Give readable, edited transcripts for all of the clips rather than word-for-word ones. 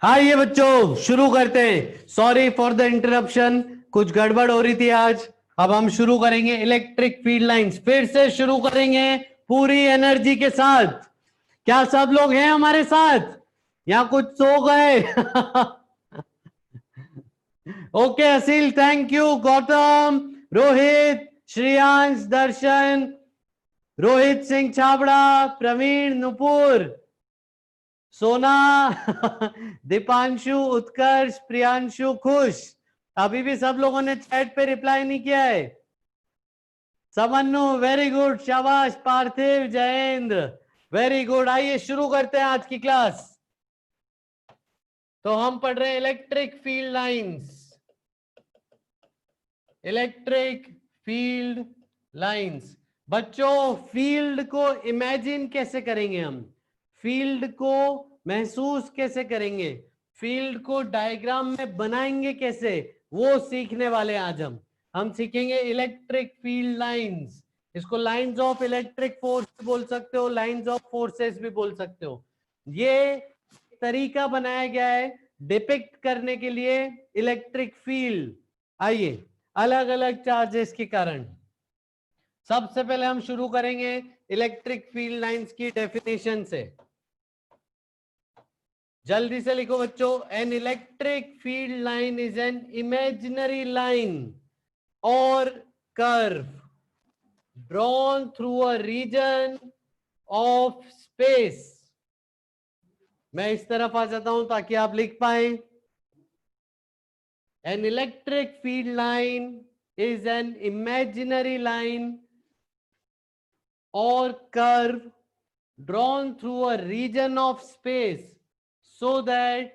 हाँ ये बच्चों शुरू करते हैं। सॉरी फॉर द इंटरप्शन, कुछ गड़बड़ हो रही थी आज। अब हम शुरू करेंगे इलेक्ट्रिक फील्ड लाइंस, फिर से शुरू करेंगे पूरी एनर्जी के साथ। क्या सब लोग हैं हमारे साथ या कुछ सो गए? Okay Aseel, thank you. Gautam, Rohit, Shreyansh, Darshan, Rohit Singh Chhabra, Praveen, Nupur, Sona, Deepanshu, उत्कर्ष, प्रियांशु, खुश। अभी भी सब लोगों ने चैट पे रिप्लाई नहीं किया है। समन्नु वेरी गुड, शाबाश। पार्थिव, जयेंद्र वेरी गुड। आइए शुरू करते हैं आज की क्लास। तो हम पढ़ रहे हैं electric field lines. Electric field lines. बच्चों फील्ड को इमेजिन कैसे करेंगे हम, फील्ड को महसूस कैसे करेंगे, फील्ड को डायग्राम में बनाएंगे कैसे, वो सीखने वाले आज हम सीखेंगे इलेक्ट्रिक फील्ड लाइंस। इसको लाइंस ऑफ इलेक्ट्रिक फोर्स बोल सकते हो, लाइंस ऑफ फोर्सेस भी बोल सकते हो। ये तरीका बनाया गया है डिपिक्ट करने के लिए इलेक्ट्रिक फील्ड। आइए, अलग अलग चार्जेस के कारण। सबसे पहले हम शुरू करेंगे इलेक्ट्रिक फील्ड लाइंस की डेफिनेशन से। जल्दी से लिखो बच्चों। An electric field line is an imaginary line or curve drawn through a region of space. मैं इस तरफ आ जाता हूं ताकि आप लिख पाए। An electric field line is an imaginary line or curve drawn through a region of space so that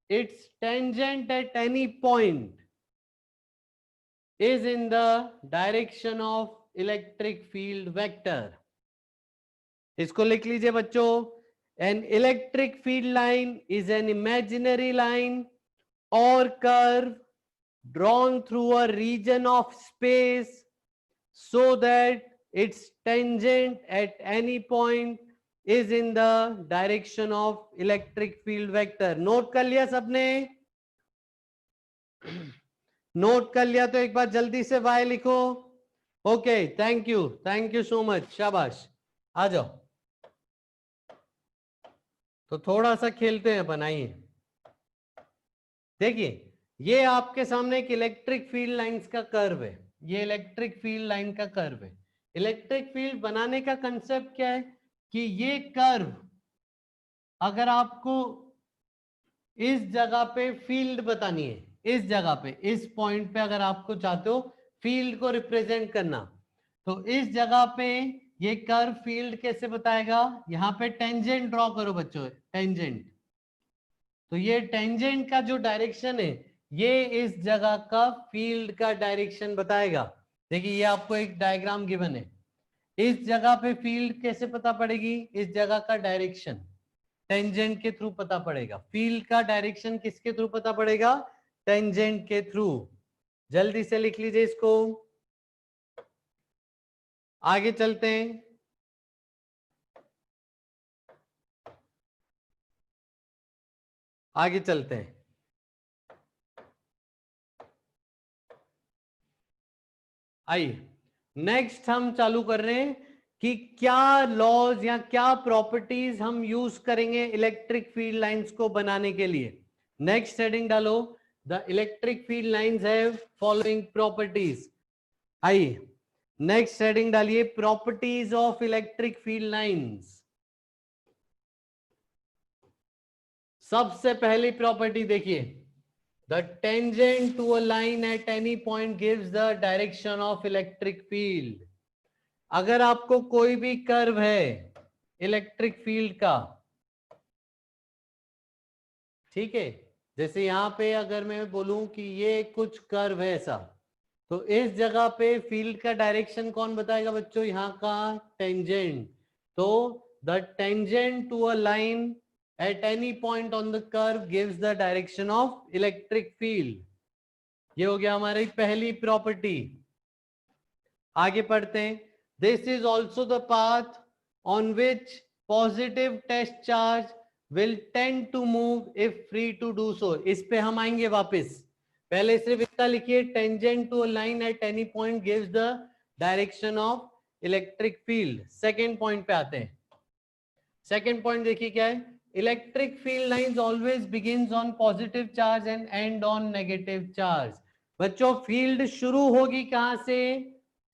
its tangent at any point is in the direction of electric field vector. इसको लिख लीजिए बच्चों। An electric field line is an imaginary line or curve drawn through a region of space so that its tangent at any point is in the direction of electric field vector. Note कर लिया सबने? Note कर लिया तो एक बार जल्दी से Y लिखो। Okay, thank you so much, शाबाश। आ जाओ, तो थोड़ा सा खेलते हैं अपन। आइए देखिए, ये आपके सामने एक इलेक्ट्रिक फील्ड लाइंस का कर्व है। ये इलेक्ट्रिक फील्ड लाइन का कर्व है। इलेक्ट्रिक फील्ड बनाने का कंसेप्ट क्या है कि ये कर्व अगर आपको इस जगह पे फील्ड बतानी है, इस जगह पे, इस पॉइंट पे अगर आपको चाहते हो फील्ड को रिप्रेजेंट करना, तो इस जगह पे ये कर्व फील्ड कैसे बताएगा? यहां पे टेंजेंट ड्रॉ करो बच्चों, टेंजेंट। तो ये टेंजेंट का जो डायरेक्शन है ये इस जगह का फील्ड का डायरेक्शन बताएगा। देखिए ये आपको एक डायग्राम गिवन है। इस जगह पे फील्ड कैसे पता पड़ेगी? इस जगह का डायरेक्शन टेंजेंट के थ्रू पता पड़ेगा। फील्ड का डायरेक्शन किसके थ्रू पता पड़ेगा? टेंजेंट के थ्रू। जल्दी से लिख लीजिए इसको। आगे चलते हैं। आगे चलते हैं। आइए नेक्स्ट हम चालू कर रहे हैं कि क्या लॉज या क्या प्रॉपर्टीज हम यूज करेंगे इलेक्ट्रिक फील्ड लाइंस को बनाने के लिए। नेक्स्ट हेडिंग डालो, the electric field lines have following properties. आइए नेक्स्ट हेडिंग डालिए, properties of electric field lines. सबसे पहली प्रॉपर्टी देखिए, the tangent to a line at any point gives the direction of electric field. अगर आपको कोई भी कर्व है इलेक्ट्रिक फील्ड का, ठीक है, जैसे यहां पे अगर मैं बोलूं कि ये कुछ कर्व है ऐसा, तो इस जगह पे फील्ड का डायरेक्शन कौन बताएगा बच्चों? यहां का टेंजेंट। तो the tangent to a line at any point on the curve gives the direction of electric field. ये हो गया हमारी पहली प्रॉपर्टी। आगे पढ़ते हैं। This is also the path on which positive test charge will tend to move if free to do so. इस पे हम आएंगे वापस, पहले सिर्फ इतना लिखिए, tangent to a line at any point gives the direction of electric field. Second point पे आते हैं। सेकेंड पॉइंट देखिए क्या है, electric field lines always begins on positive charge and end on negative charge. बच्चों फील्ड शुरू होगी कहां से,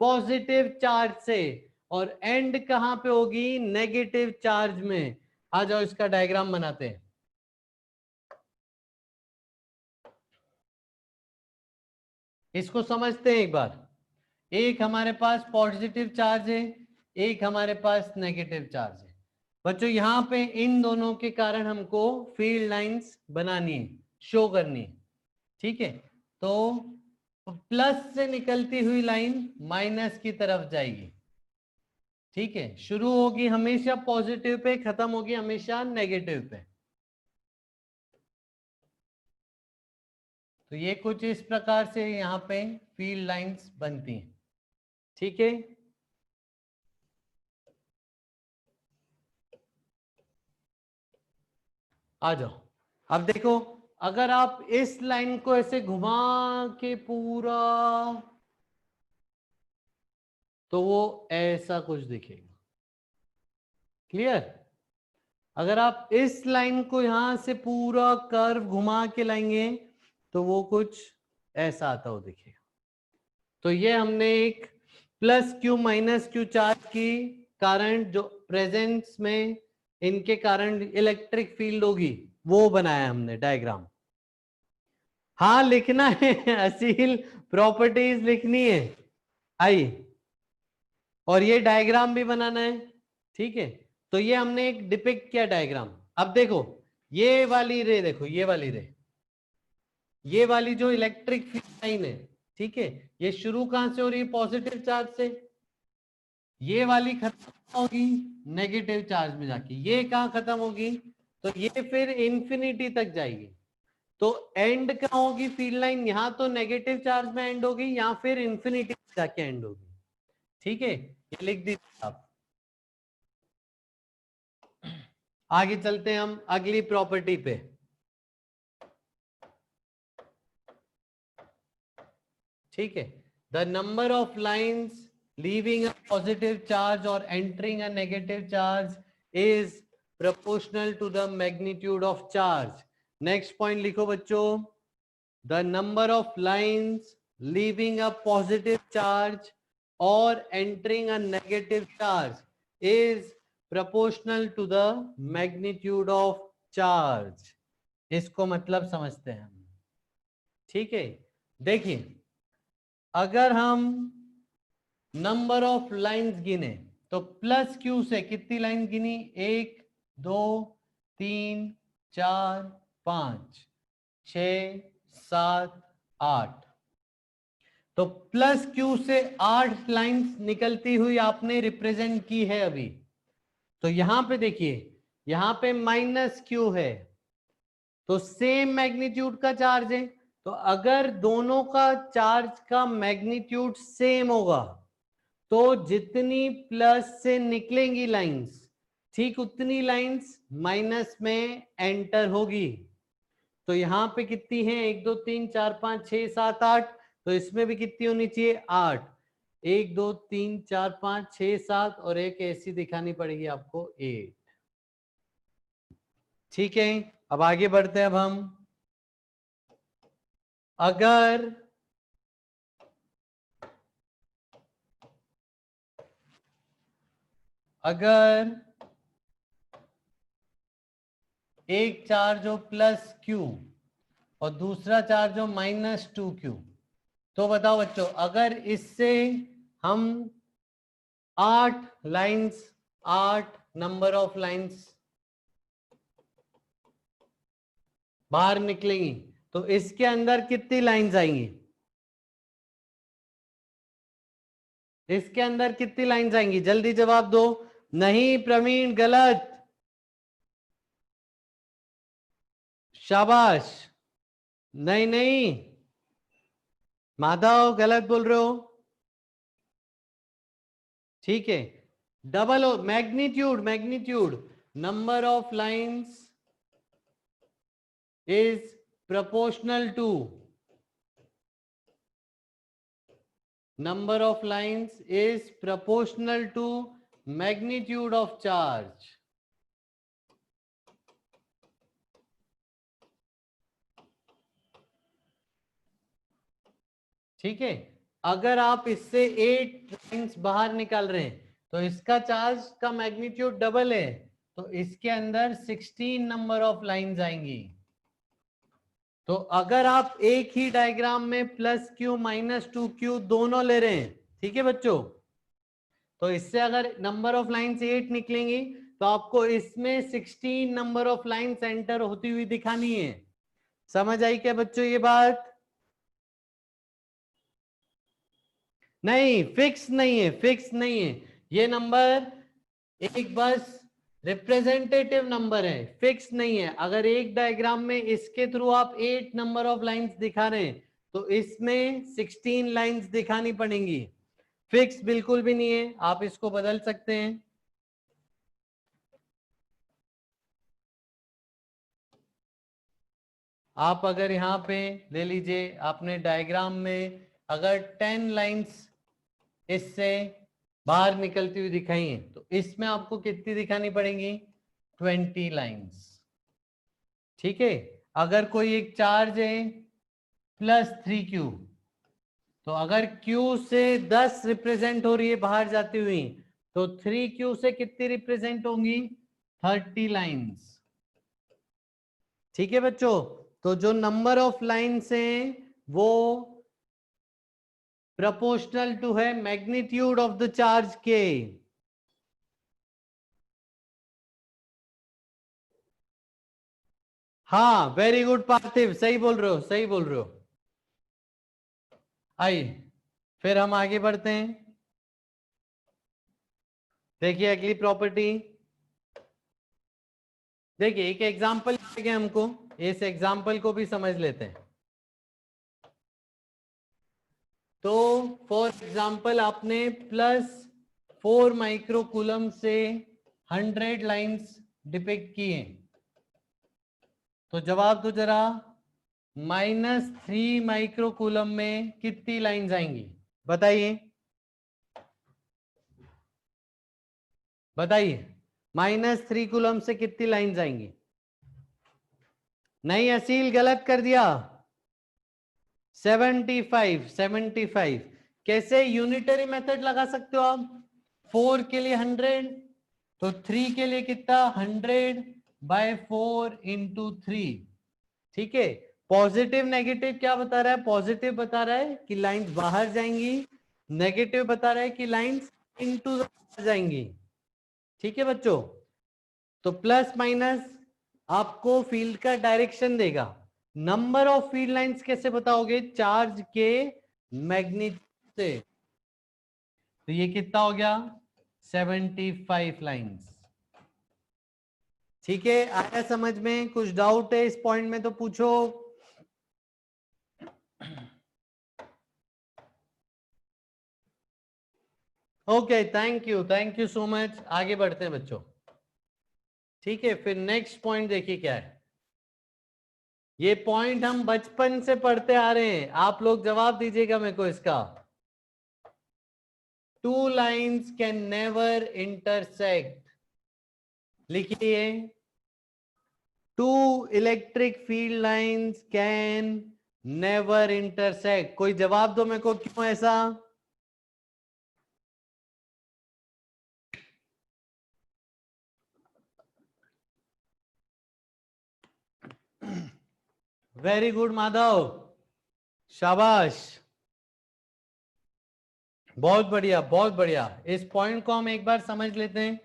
पॉजिटिव चार्ज से, और एंड कहां पे होगी, नेगेटिव चार्ज में। आ जाओ इसका डायग्राम बनाते हैं। इसको समझते हैं एक बार। एक हमारे पास पॉजिटिव चार्ज है, एक हमारे पास नेगेटिव चार्ज है। बच्चों यहां पे इन दोनों के कारण हमको फील्ड लाइंस बनानी है, शो करनी है, ठीक है। तो प्लस से निकलती हुई लाइन माइनस की तरफ जाएगी, ठीक है। शुरू होगी हमेशा पॉजिटिव पे, खत्म होगी हमेशा नेगेटिव पे। तो ये कुछ इस प्रकार से यहाँ पे फील्ड लाइंस बनती हैं, ठीक है। आ जाओ, अब देखो, अगर आप इस लाइन को ऐसे घुमा के पूरा, तो वो ऐसा कुछ दिखेगा, क्लियर। अगर आप इस लाइन को यहां से पूरा कर्व घुमा के लाएंगे तो वो कुछ ऐसा आता हो दिखेगा। तो ये हमने एक plus Q minus Q charge की कारण, जो प्रेजेंस में इनके कारण इलेक्ट्रिक फील्ड होगी, वो बनाया हमने डायग्राम। हाँ लिखना है असील प्रॉपर्टीज लिखनी है, आई, और ये डायग्राम भी बनाना है, ठीक है। तो ये हमने एक डिपिक्ट किया डायग्राम। अब देखो ये वाली रे, देखो ये वाली रे, ये वाली जो इलेक्ट्रिक फील्ड लाइन है, ठीक है, ये शुरू कहां से हो रही है, पॉजिटिव चार्ज से। ये वाली खत्म होगी नेगेटिव चार्ज में जाके, ये कहां खत्म होगी, तो ये फिर इंफिनिटी तक जाएगी। तो एंड कहां होगी फील्ड लाइन, यहां तो नेगेटिव चार्ज में एंड होगी, यहां फिर इंफिनिटी जाके एंड होगी, ठीक है। ये लिख दीजिए आप। आगे चलते हैं हम अगली प्रॉपर्टी पे। ठीक है, the number of lines leaving a positive charge or entering a negative charge is proportional to the magnitude of charge. Next point लिखो बच्चों, the number of lines leaving a positive charge or entering a negative charge is proportional to the magnitude of charge. इसको मतलब समझते हैं हम, ठीक है। देखिए अगर हम नंबर ऑफ लाइंस गिने तो प्लस क्यू से कितनी लाइन गिनी, 1 2 3 4 5 6 7 8, तो प्लस क्यू से 8 लाइंस निकलती हुई आपने रिप्रेजेंट की है अभी। तो यहां पे देखिए, यहां पे माइनस क्यू है, तो सेम मैग्नीट्यूड का चार्ज है। तो अगर दोनों का चार्ज का मैग्नीट्यूड सेम होगा तो जितनी प्लस से निकलेंगी लाइंस, ठीक उतनी लाइंस माइनस में एंटर होगी। तो यहां पे कितनी है, 1 2 3 4 5 6 7 8, तो इसमें भी कितनी होनी चाहिए, 8। 1 2 3 4 5 6 7 और एक ऐसी दिखानी पड़ेगी आपको 8, ठीक है। अब आगे बढ़ते हैं। अब हम अगर एक चार्ज हो प्लस क्यू और दूसरा चार्ज हो माइनस 2q, तो बताओ बच्चों अगर इससे हम 8 लाइंस, 8 नंबर ऑफ लाइंस बाहर निकलेंगी तो इसके अंदर कितनी लाइंस आएंगी, इसके अंदर कितनी लाइंस आएंगी, जल्दी जवाब दो। नहीं प्रवीण गलत, शाबाश, नहीं नहीं माधव गलत बोल रहे हो, ठीक है। डबल हो magnitude, magnitude number of lines is proportional to number of lines is proportional to magnitude of charge. ठीक है, अगर आप इससे 8 लाइन्स बाहर निकाल रहे हैं तो इसका चार्ज का मैग्नीट्यूड डबल है, तो इसके अंदर 16 नंबर ऑफ लाइन्स आएंगी। तो अगर आप एक ही डायग्राम में प्लस क्यू माइनस 2q दोनों ले रहे हैं, ठीक है बच्चों, तो इससे अगर नंबर ऑफ लाइन्स 8 निकलेंगी तो आपको इसमें 16 नंबर ऑफ लाइन्स एंटर होती हुई दिखानी है। समझ आई क्या बच्चों ये बात? नहीं, फिक्स नहीं है, फिक्स नहीं है, ये नंबर एक बस रिप्रेजेंटेटिव नंबर है, फिक्स नहीं है। अगर एक डायग्राम में इसके थ्रू आप 8 नंबर ऑफ लाइंस दिखा रहे हैं तो इसमें 16 लाइंस दिखानी पड़ेंगी, फिक्स बिल्कुल भी नहीं है, आप इसको बदल सकते हैं। आप अगर यहाँ पे ले लीजिए, आपने डायग्राम में अगर 10 लाइंस इससे बाहर निकलती हुई दिखाई है तो इसमें आपको कितनी दिखानी पड़ेंगी? 20 लाइंस। ठीक है, अगर कोई एक चार्ज है +3q, तो अगर q से 10 रिप्रेजेंट हो रही है बाहर जाती हुई, तो 3q से कितनी रिप्रेजेंट होंगी? 30 लाइंस। ठीक है बच्चों, तो जो नंबर ऑफ लाइंस हैं वो प्रोपोर्शनल टू है मैग्नीट्यूड ऑफ द चार्ज के। हाँ, वेरी गुड पार्थिव, सही बोल रहे हो, सही बोल रहे हो। आइए फिर हम आगे बढ़ते हैं। देखिए अगली प्रॉपर्टी, देखिए एक एग्जांपल मिल गया हमको, इस एग्जांपल को भी समझ लेते हैं। तो फॉर एग्जांपल आपने +4 माइक्रोकूलम से 100 लाइंस डिपिक्ट किए, तो जवाब दो जरा, -3 माइक्रोकूलम में कितनी लाइंस आएंगी? बताइए बताइए, -3 कूलम से कितनी लाइंस आएंगी? नहीं असील, गलत कर दिया, 75। कैसे? यूनिटरी मेथड लगा सकते हो आप। 4 के लिए 100, तो 3 के लिए कितना? 100/4 × 3। ठीक है, पॉजिटिव नेगेटिव क्या बता रहा है? पॉजिटिव बता रहा है कि लाइंस बाहर जाएंगी, नेगेटिव बता रहा है कि लाइंस इनटू जाएंगी। ठीक है बच्चों, तो प्लस माइनस आपको फील्ड का डायरेक्शन देगा। नंबर ऑफ फील्ड लाइंस कैसे बताओगे? चार्ज के मैग्नीट्यूड से। तो ये कितना हो गया? 75 लाइंस। ठीक है, आया समझ में? कुछ डाउट है इस पॉइंट में तो पूछो। Okay, thank you so much. आगे बढ़ते हैं बच्चों। ठीक है, फिर नेक्स्ट पॉइंट देखिए क्या है। ये पॉइंट हम बचपन से पढ़ते आ रहे हैं, आप लोग जवाब दीजिएगा मेरे को इसका। Two lines can never intersect. लिखिए, two electric field lines can never intersect. कोई जवाब दो मेरे को, क्यों ऐसा? वेरी गुड माधव, शाबाश, बहुत बढ़िया बहुत बढ़िया। इस पॉइंट को हम एक बार समझ लेते हैं।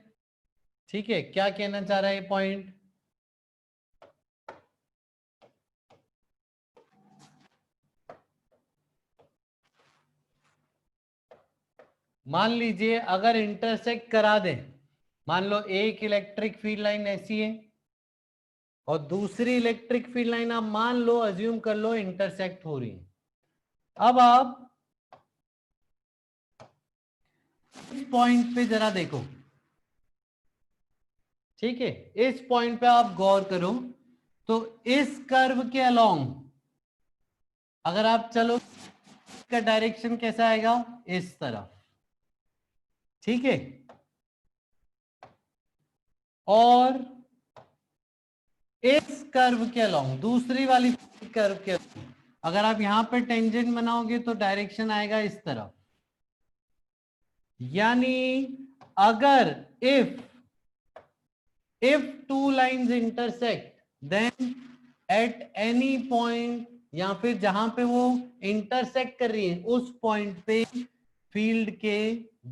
ठीक है, क्या कहना चाह रहा है ये पॉइंट? मान लीजिए अगर इंटरसेक्ट करा दें, मान लो एक इलेक्ट्रिक फील्ड लाइन ऐसी है और दूसरी इलेक्ट्रिक फील्ड लाइन आप मान लो, अज्यूम कर लो इंटरसेक्ट हो रही है। अब आप इस पॉइंट पे जरा देखो। ठीक है, इस पॉइंट पे आप गौर करो तो इस कर्व के अलोंग अगर आप चलो, इसका डायरेक्शन कैसा आएगा, इस तरफ, ठीक है। और इस कर्व के अलोंग, दूसरी वाली कर्व के अलोंग अगर आप यहां पे टेंजेंट बनाओगे तो डायरेक्शन आएगा इस तरफ। यानी अगर if two lines intersect then at any point, या फिर जहां पे वो इंटरसेक्ट कर रही है उस पॉइंट पे फील्ड के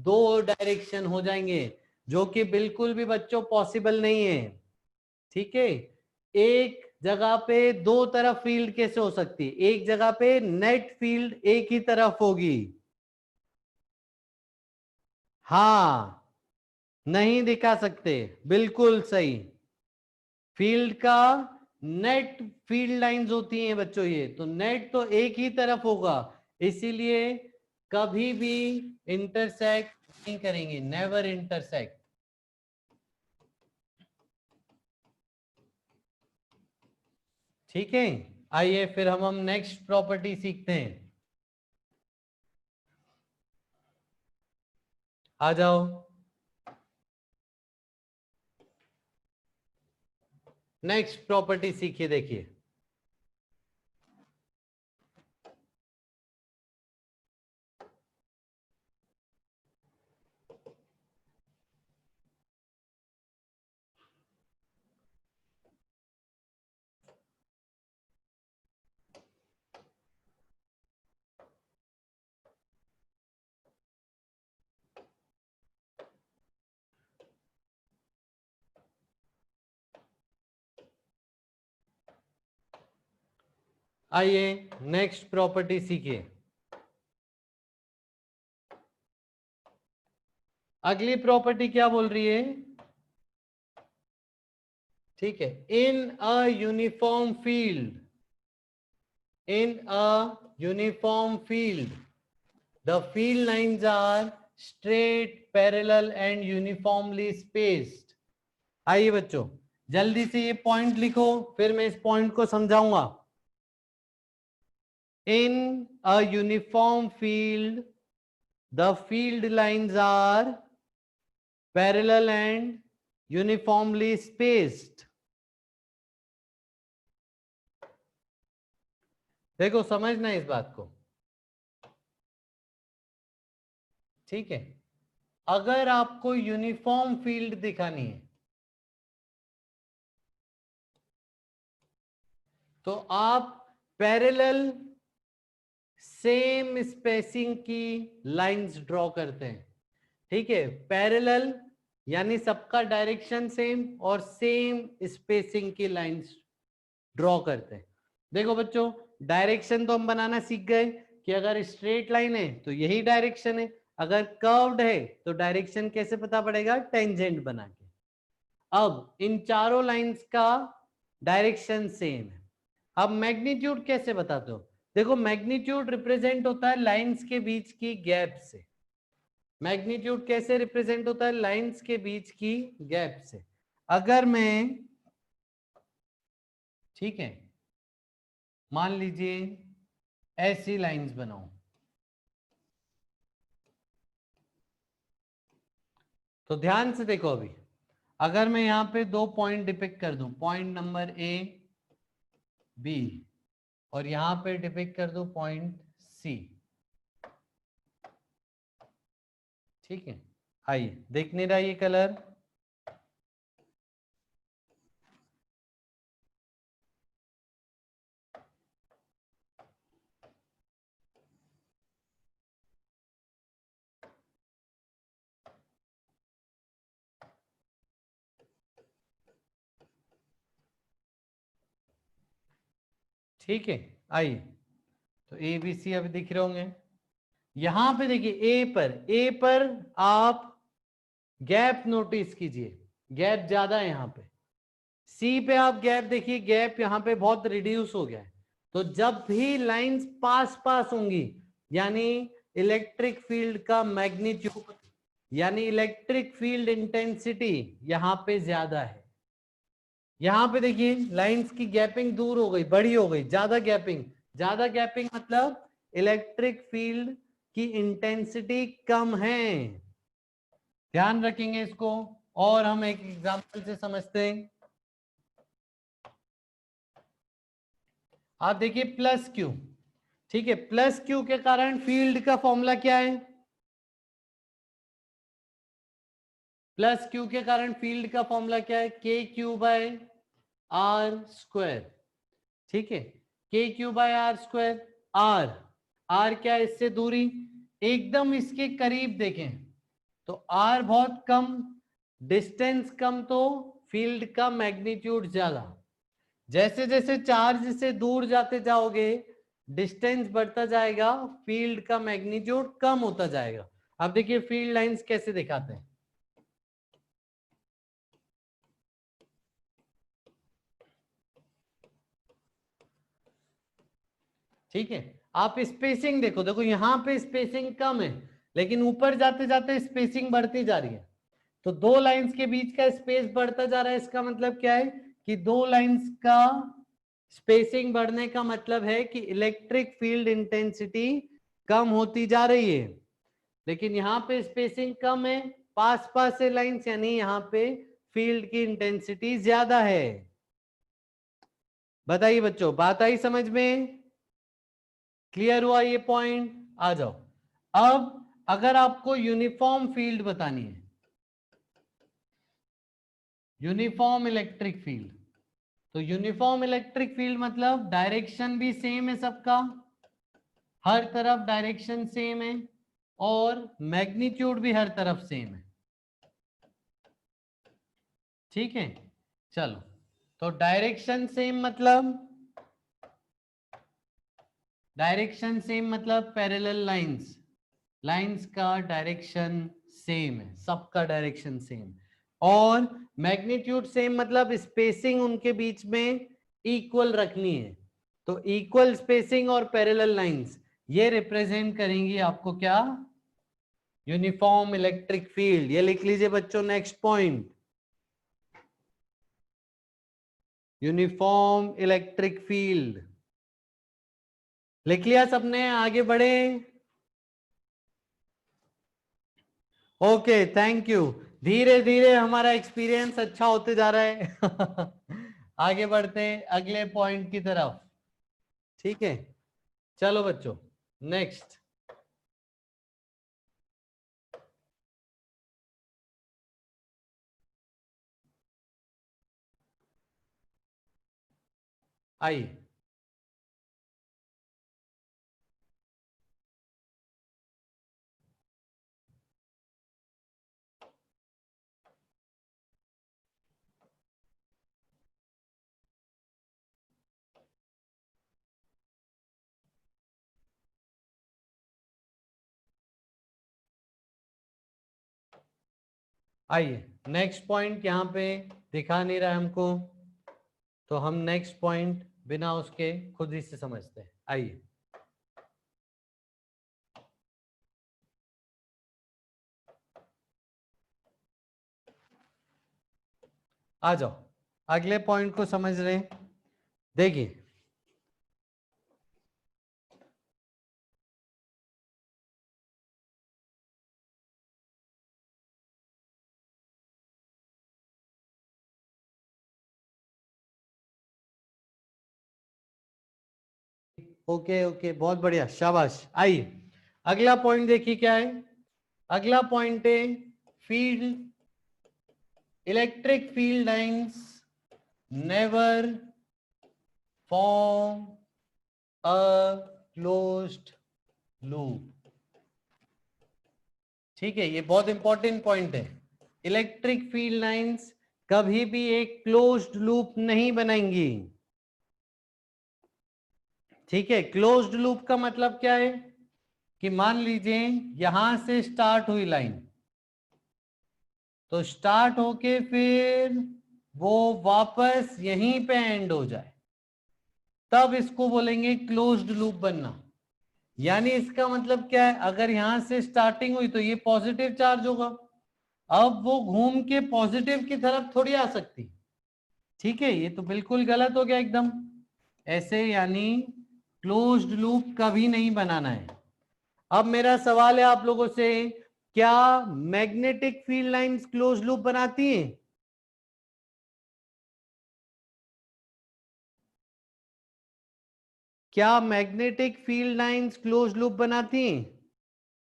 दो डायरेक्शन हो जाएंगे, जो कि बिल्कुल भी बच्चों पॉसिबल नहीं है, ठीक है। एक जगह पे दो तरफ फील्ड कैसे हो सकती है, एक जगह पे नेट फील्ड एक ही तरफ होगी, हाँ, नहीं दिखा सकते, बिल्कुल सही। फील्ड का नेट फील्ड लाइंस होती हैं बच्चों, ये तो नेट तो एक ही तरफ होगा, इसीलिए कभी भी इंटरसेक्ट नहीं करेंगे, नेवर इंटरसेक्ट। ठीक है, आइए फिर हम नेक्स्ट प्रॉपर्टी सीखते हैं। आ जाओ, नेक्स्ट प्रॉपर्टी सीखिए, देखिए। आइए नेक्स्ट प्रॉपर्टी सीखिए। अगली प्रॉपर्टी क्या बोल रही है, ठीक है, in a uniform field, in a uniform field the field lines are straight, parallel and uniformly spaced। आइए बच्चों जल्दी से ये पॉइंट लिखो, फिर मैं इस पॉइंट को समझाऊंगा। in a uniform field the field lines are parallel and uniformly spaced। देखो समझना इस बात को, ठीक है। अगर आपको यूनिफॉर्म फील्ड दिखानी है तो आप पैरेलल सेम स्पेसिंग की लाइंस ड्रॉ करते हैं, ठीक है। पैरेलल यानी सबका डायरेक्शन सेम और सेम स्पेसिंग की लाइंस ड्रॉ करते हैं। देखो बच्चों डायरेक्शन तो हम बनाना सीख गए कि अगर स्ट्रेट लाइन है तो यही डायरेक्शन है, अगर कर्व्ड है तो डायरेक्शन कैसे पता पड़ेगा, टेंजेंट बना के। अब इन चारों लाइंस का डायरेक्शन सेम है। अब मैग्नीट्यूड कैसे बताते हो, देखो मैग्नीट्यूड रिप्रेजेंट होता है लाइंस के बीच की गैप से। मैग्नीट्यूड कैसे रिप्रेजेंट होता है, लाइंस के बीच की गैप से। अगर मैं, ठीक है, मान लीजिए ऐसी लाइंस बनाऊं तो ध्यान से देखो, अभी अगर मैं यहां पे दो पॉइंट डिपिक्ट कर दूं, पॉइंट नंबर ए बी, और यहां पे डिपिक्ट कर दूं पॉइंट सी, ठीक है। आइए देख नहीं रहा ये कलर, ठीक है। आइए तो ए बी सी अभी दिख रहे होंगे। यहां पे देखिए ए पर आप गैप नोटिस कीजिए, गैप ज्यादा है यहाँ पे। सी पे आप गैप देखिए, गैप यहाँ पे बहुत रिड्यूस हो गया है। तो जब भी लाइंस पास पास होंगी यानी इलेक्ट्रिक फील्ड का मैग्नीट्यूड यानी इलेक्ट्रिक फील्ड इंटेंसिटी यहाँ पे ज्यादा है। यहाँ पे देखिए लाइंस की गैपिंग दूर हो गई, बड़ी हो गई, ज्यादा गैपिंग। ज्यादा गैपिंग मतलब इलेक्ट्रिक फील्ड की इंटेंसिटी कम है। ध्यान रखेंगे इसको। और हम एक एग्जांपल से समझते हैं। आप देखिए प्लस क्यू, ठीक है, प्लस क्यू के कारण फील्ड का फॉर्मूला क्या है? प्लस क्यू के कारण फील्ड का फॉर्मूला क्या है? K Q by R square. ठीक है, K Q by R square. R, R क्या है? इससे दूरी। एकदम इसके करीब देखें तो आर बहुत कम, डिस्टेंस कम तो फील्ड का मैग्नीट्यूड ज्यादा। जैसे जैसे चार्ज से दूर जाते जाओगे डिस्टेंस बढ़ता जाएगा, फील्ड का मैग्नीट्यूड कम होता जाएगा। अब देखिए फील्ड लाइंस कैसे दिखाते हैं। ठीक है, आप स्पेसिंग देखो, देखो यहां पे स्पेसिंग कम है लेकिन ऊपर जाते जाते स्पेसिंग बढ़ती जा रही है। तो दो लाइंस के बीच का स्पेस बढ़ता जा रहा है, इसका मतलब क्या है कि दो लाइंस का स्पेसिंग बढ़ने का मतलब है कि इलेक्ट्रिक फील्ड इंटेंसिटी कम होती जा रही है। लेकिन यहाँ पे स्पेसिंग कम है, पास पास से लाइंस, यानी यहाँ पे फील्ड की इंटेंसिटी ज्यादा है। बताइए बच्चों, बात आई समझ में? क्लियर हुआ ये पॉइंट? आ जाओ। अब अगर आपको यूनिफॉर्म फील्ड बतानी है, यूनिफॉर्म इलेक्ट्रिक फील्ड, तो यूनिफॉर्म इलेक्ट्रिक फील्ड मतलब डायरेक्शन भी सेम है सबका, हर तरफ डायरेक्शन सेम है और मैग्नीट्यूड भी हर तरफ सेम है। ठीक है, चलो, तो डायरेक्शन सेम मतलब, डायरेक्शन सेम मतलब पैरेलल लाइंस, लाइंस का डायरेक्शन सेम है, सबका डायरेक्शन सेम। और मैग्नीट्यूड सेम मतलब स्पेसिंग उनके बीच में इक्वल रखनी है। तो इक्वल स्पेसिंग और पैरेलल लाइंस ये रिप्रेजेंट करेंगी आपको क्या? Uniform electric field. ये लिख लीजिए बच्चों, next point, uniform electric field. लिख लिया सबने? आगे बढ़े। Okay, thank you. धीरे धीरे हमारा एक्सपीरियंस अच्छा होते जा रहा है। आगे बढ़ते हैं अगले पॉइंट की तरफ। ठीक है, चलो बच्चों, नेक्स्ट। आइए, आइए, नेक्स्ट पॉइंट यहाँ पे दिखा नहीं रहा है हमको, तो हम नेक्स्ट पॉइंट बिना उसके खुद ही से समझते हैं। आइए, आ जाओ, अगले पॉइंट को समझ रहे हैं। देखिए, ओके ओके, बहुत बढ़िया, शाबाश। आइए, अगला पॉइंट देखिए क्या है। अगला पॉइंट है field, electric field lines never form a closed loop. ठीक है, ये बहुत इंपॉर्टेंट पॉइंट है। इलेक्ट्रिक फील्ड लाइंस कभी भी एक क्लोज्ड लूप नहीं बनाएंगी। ठीक है, क्लोज्ड लूप का मतलब क्या है कि मान लीजिए यहां से स्टार्ट हुई लाइन, तो स्टार्ट होके फिर वो वापस यहीं पे एंड हो जाए, तब इसको बोलेंगे क्लोज्ड लूप बनना। यानी इसका मतलब क्या है, अगर यहां से स्टार्टिंग हुई तो ये पॉजिटिव चार्ज होगा, अब वो घूम के पॉजिटिव की तरफ थोड़ी आ सकती, ठीक है, ये तो बिल्कुल गलत हो गया एकदम। ऐसे यानी क्लोज्ड लूप कभी नहीं बनाना है। अब मेरा सवाल है आप लोगों से, क्या magnetic field lines close loop बनाती हैं? क्या magnetic field lines close loop बनाती हैं?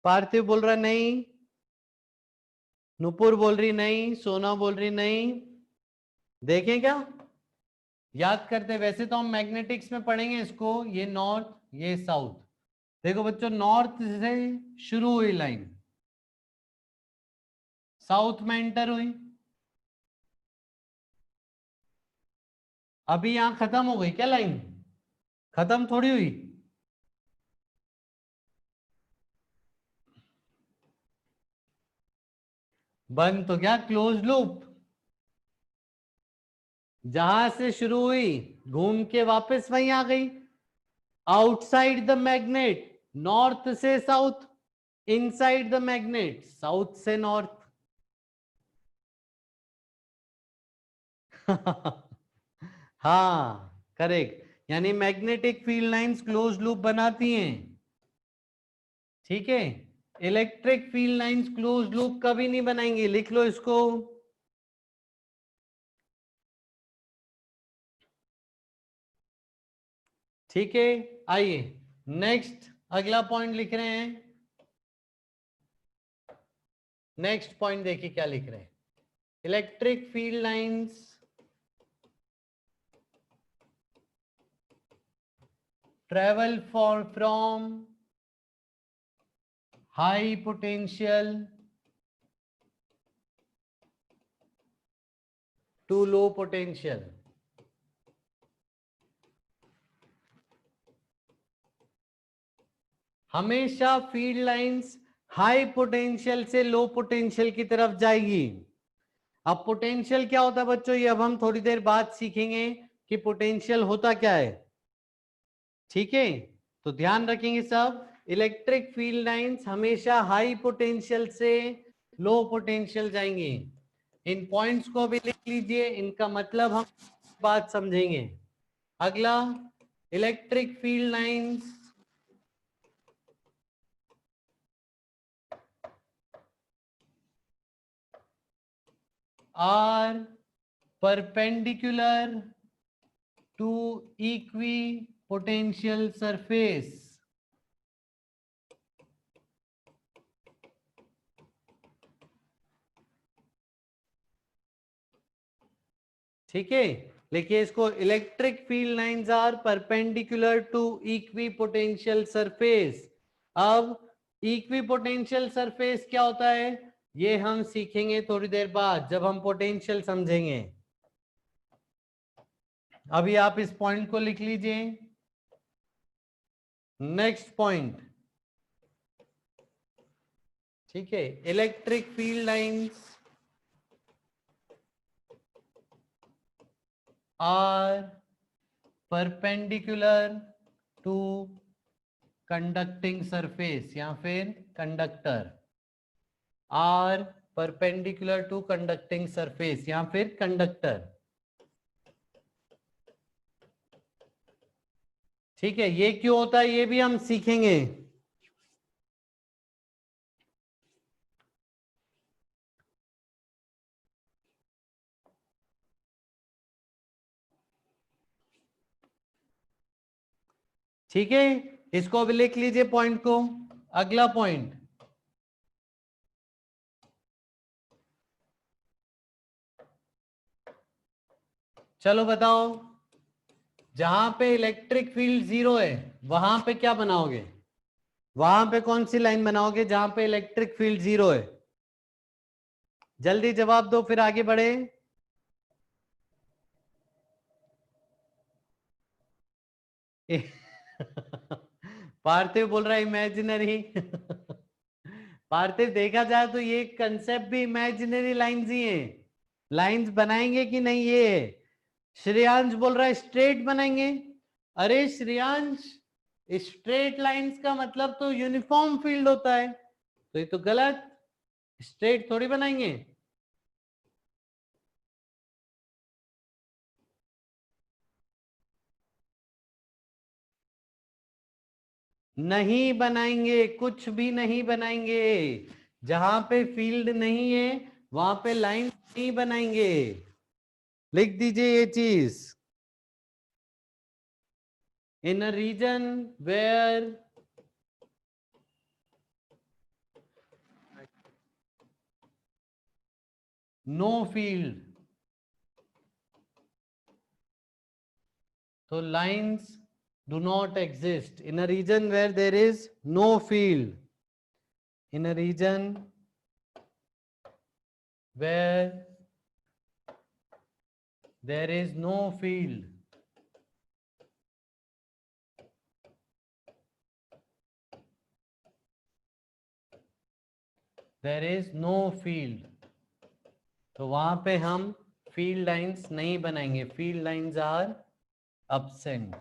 पार्थिव बोल रहा नहीं, नुपुर बोल रही नहीं, सोना बोल रही नहीं। देखें क्या, याद करते हैं। वैसे तो हम मैग्नेटिक्स में पढ़ेंगे इसको, ये नॉर्थ ये साउथ। देखो बच्चों, नॉर्थ से शुरू हुई लाइन साउथ में एंटर हुई, अभी यहां खत्म हो गई क्या लाइन? खत्म थोड़ी हुई। बंद तो क्या, क्लोज लूप। जहां से शुरू हुई घूम के वापस वहीं आ गई। आउटसाइड द मैग्नेट नॉर्थ से south, inside the magnet south से नॉर्थ। हाँ करेक्ट, यानी magnetic field lines close loop बनाती हैं। ठीक है, electric field lines close loop कभी नहीं बनाएंगे, लिख लो इसको। ठीक है, आइए नेक्स्ट अगला पॉइंट लिख रहे हैं। नेक्स्ट पॉइंट देखिए क्या लिख रहे हैं। Electric field lines travel from high potential to low potential। हमेशा फील्ड लाइंस हाई पोटेंशियल से लो पोटेंशियल की तरफ जाएगी। अब पोटेंशियल क्या होता है बच्चों, ये अब हम थोड़ी देर बाद सीखेंगे कि पोटेंशियल होता क्या है। ठीक है, तो ध्यान रखेंगे सब। इलेक्ट्रिक फील्ड लाइंस हमेशा हाई पोटेंशियल से लो पोटेंशियल जाएंगे। इन पॉइंट्स को भी लिख लीजिए, इनका मतलब हम बात समझेंगे। अगला, electric field lines are perpendicular to equipotential surface. ठीक है, लिखिए इसको, electric field lines are perpendicular to equipotential surface. अब इक्विपोटेंशियल सरफेस क्या होता है ये हम सीखेंगे थोड़ी देर बाद जब हम पोटेंशियल समझेंगे। अभी आप इस पॉइंट को लिख लीजिए। नेक्स्ट पॉइंट, ठीक है, electric field lines are perpendicular to conducting surface या फिर conductor. Are perpendicular to conducting surface या फिर कंडक्टर। ठीक है, ये क्यों होता है ये भी हम सीखेंगे। ठीक है, इसको भी लिख लीजिए पॉइंट को। अगला पॉइंट, चलो बताओ, जहां पे इलेक्ट्रिक फील्ड 0 है वहां पे क्या बनाओगे? वहां पे कौन सी लाइन बनाओगे जहां पे इलेक्ट्रिक फील्ड 0 है? जल्दी जवाब दो फिर आगे बढ़े। पार्थिव बोल रहा है इमेजिनरी। पार्थिव देखा जाए तो ये कंसेप्ट भी इमेजिनरी लाइंस ही है। लाइंस बनाएंगे कि नहीं ये है। श्रेयांश बोल रहा है स्ट्रेट बनाएंगे। अरे श्रेयांश, स्ट्रेट लाइंस का मतलब तो यूनिफॉर्म फील्ड होता है, तो ये तो गलत, स्ट्रेट थोड़ी बनाएंगे। नहीं बनाएंगे, कुछ भी नहीं बनाएंगे। जहां पे फील्ड नहीं है वहां पे लाइन नहीं बनाएंगे। लिख दीजिए ये चीज। In a region where no field, so lines do not exist. In a region where there is no field, in a region where there is no field, there is no field, तो वहां पे हम field lines नहीं बनाएंगे. Field lines are absent.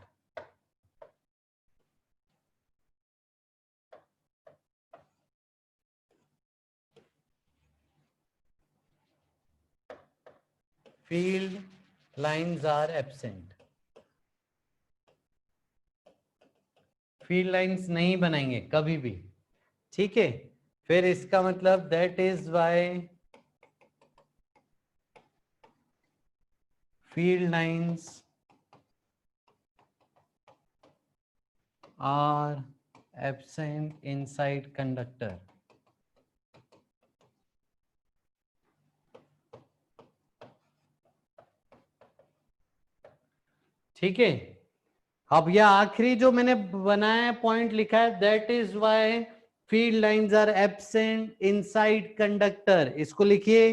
Field lines are absent. Field lines नहीं बनाएंगे कभी भी. ठीक है, फिर इसका मतलब that is why field lines are absent inside conductor. ठीक है, अब यह आखिरी जो मैंने बनाया है पॉइंट लिखा है that is why field lines are absent inside conductor. इसको लिखिए.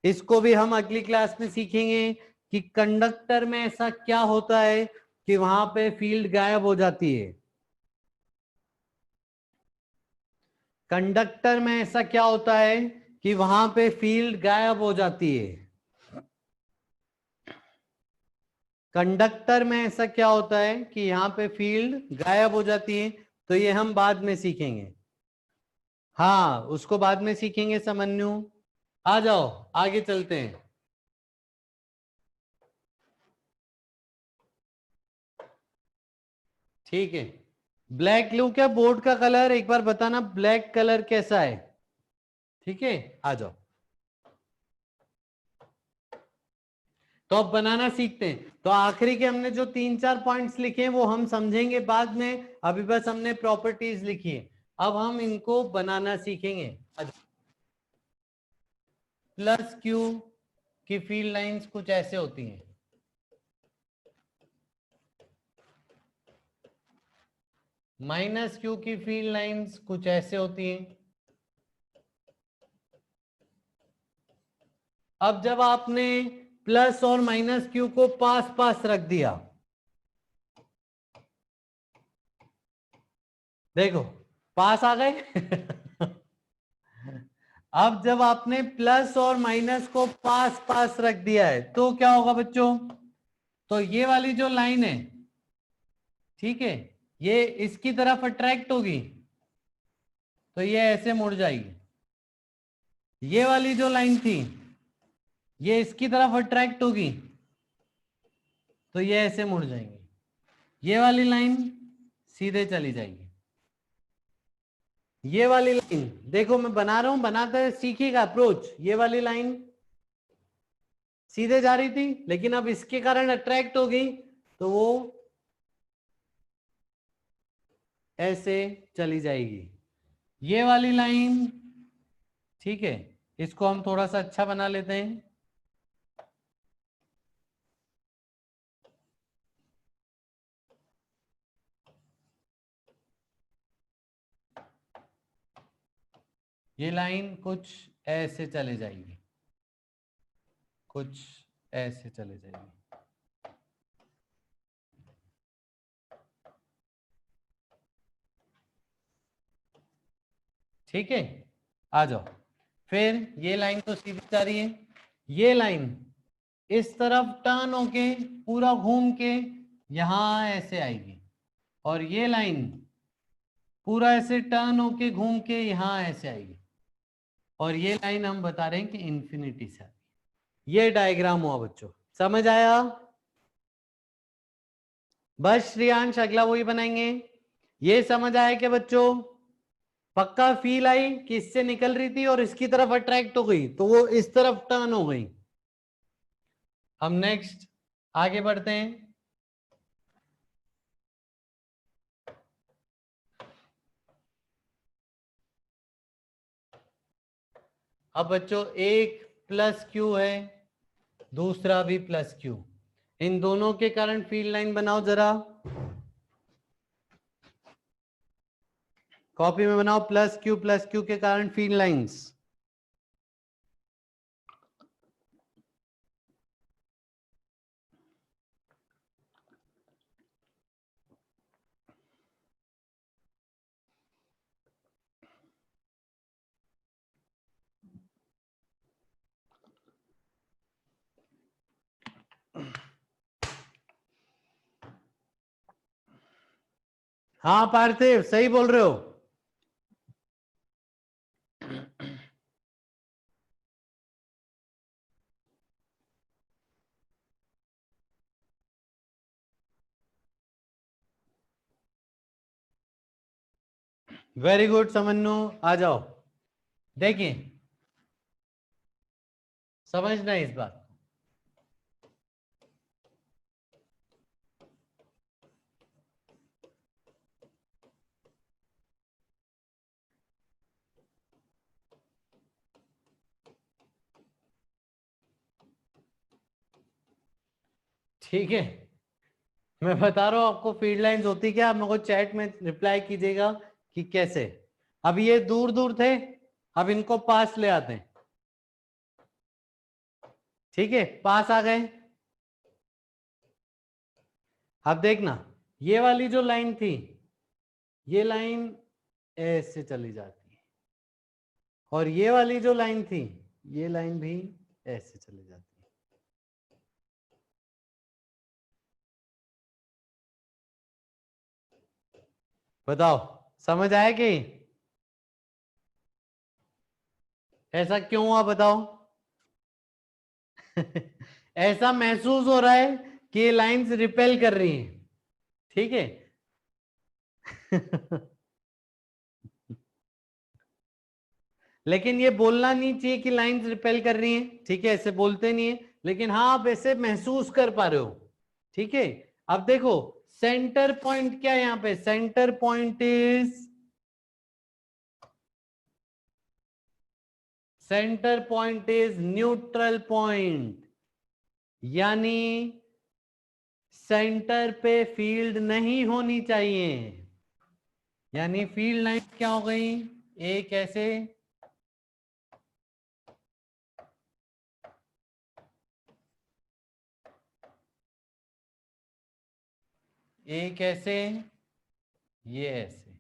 इसको भी हम अगली क्लास में सीखेंगे कि कंडक्टर में ऐसा क्या होता है कि वहां पे फील्ड गायब हो जाती है. कंडक्टर में ऐसा क्या होता है कि वहां पे फील्ड गायब हो जाती है. कंडक्टर में ऐसा क्या होता है कि यहाँ पे फील्ड गायब हो जाती है. तो ये हम बाद में सीखेंगे. हाँ, उसको बाद में सीखेंगे समन्यु. आ जाओ आगे चलते हैं. ठीक है, ब्लैक लू क्या बोर्ड का कलर एक बार बताना, ब्लैक कलर कैसा है. ठीक है, आ जाओ. तो अब बनाना सीखते हैं. तो आखिरी के हमने जो 3-4 पॉइंट्स लिखे हैं वो हम समझेंगे बाद में. अभी बस हमने प्रॉपर्टीज लिखी है, अब हम इनको बनाना सीखेंगे. प्लस क्यू की फील्ड लाइंस कुछ ऐसे होती हैं. माइनस क्यू की फील्ड लाइंस कुछ ऐसे होती हैं. अब जब आपने प्लस और माइनस क्यू को पास पास रख दिया, देखो पास आ गए. अब जब आपने प्लस और माइनस को पास पास रख दिया है तो क्या होगा बच्चों. तो ये वाली जो लाइन है, ठीक है, ये इसकी तरफ अट्रैक्ट होगी तो ये ऐसे मुड़ जाएगी. ये वाली जो लाइन थी ये इसकी तरफ अट्रैक्ट होगी तो ये ऐसे मुड़ जाएंगे. ये वाली लाइन सीधे चली जाएगी. ये वाली लाइन देखो मैं बना रहा हूं, बनाते सीखिएगा अप्रोच. ये वाली लाइन सीधे जा रही थी लेकिन अब इसके कारण अट्रैक्ट हो गई तो वो ऐसे चली जाएगी. ये वाली लाइन, ठीक है, इसको हम थोड़ा सा अच्छा बना लेते हैं. ये लाइन कुछ ऐसे चले जाएगी, कुछ ऐसे चले जाएगी. ठीक है, आ जाओ. फिर ये लाइन तो सीधी जा रही है. ये लाइन इस तरफ टर्न होके पूरा घूम के यहां ऐसे आएगी और ये लाइन पूरा ऐसे टर्न होके घूम के यहां ऐसे आएगी और ये लाइन हम बता रहे हैं कि इंफिनिटी से. ये डायग्राम हुआ बच्चों, समझ आया. बस श्रेयांश अगला वही बनाएंगे. ये समझ आया क्या बच्चों? पक्का फील आई कि इससे निकल रही थी और इसकी तरफ अट्रैक्ट हो गई तो वो इस तरफ टर्न हो गई। हम नेक्स्ट आगे बढ़ते हैं। अब बच्चों एक प्लस क्यू है, दूसरा भी प्लस क्यू, इन दोनों के कारण फील्ड लाइन बनाओ जरा, कॉपी में बनाओ। प्लस क्यू के कारण फील्ड लाइंस। हाँ पार्थिव सही बोल रहे हो। वेरी गुड समन्नु, आ जाओ। देखिए समझना इस बात, ठीक है? मैं बता रहा हूं आपको फील्ड लाइंस होती क्या, आप मेरे को चैट में रिप्लाई कीजिएगा कि कैसे। अब ये दूर दूर थे, अब इनको पास ले आते हैं, ठीक है? पास आ गए। अब देखना, ये वाली जो लाइन थी, ये लाइन ऐसे चली जाती है, और ये वाली जो लाइन थी, ये लाइन भी ऐसे चली जाती है। बताओ समझ आया कि ऐसा क्यों हुआ बताओ? ऐसा महसूस हो रहा है कि ये लाइंस रिपेल कर रही हैं, ठीक है? लेकिन ये बोलना नहीं चाहिए कि लाइंस रिपेल कर रही हैं, ठीक है? ऐसे बोलते नहीं है, लेकिन हाँ आप ऐसे महसूस कर पा रहे हो, ठीक है? अब देखो सेंटर पॉइंट क्या है, यहां पे centre point is, centre point is neutral point, यानी सेंटर पे फील्ड नहीं होनी चाहिए। यानी फील्ड लाइन क्या हो गई, एक ऐसे, एक ऐसे, ये ऐसे,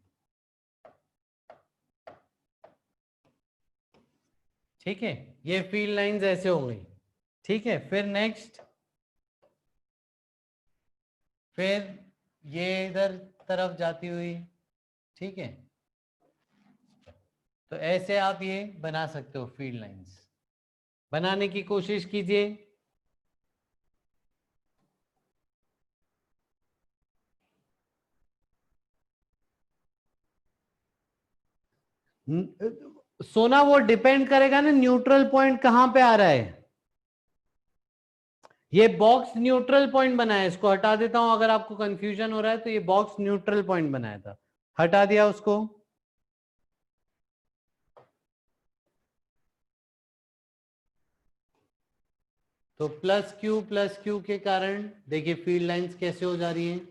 ठीक है? ये फील्ड लाइंस ऐसे हो गई, ठीक है? फिर नेक्स्ट, फिर ये इधर तरफ जाती हुई, ठीक है? तो ऐसे आप ये बना सकते हो फील्ड लाइंस, बनाने की कोशिश कीजिए। सोना वो डिपेंड करेगा ना न्यूट्रल पॉइंट कहां पे आ रहा है। ये बॉक्स न्यूट्रल पॉइंट बनाया है, इसको हटा देता हूं अगर आपको कंफ्यूजन हो रहा है तो। ये बॉक्स न्यूट्रल पॉइंट बनाया था, हटा दिया उसको। तो प्लस क्यू के कारण देखिए फील्ड लाइंस कैसे हो जा रही हैं।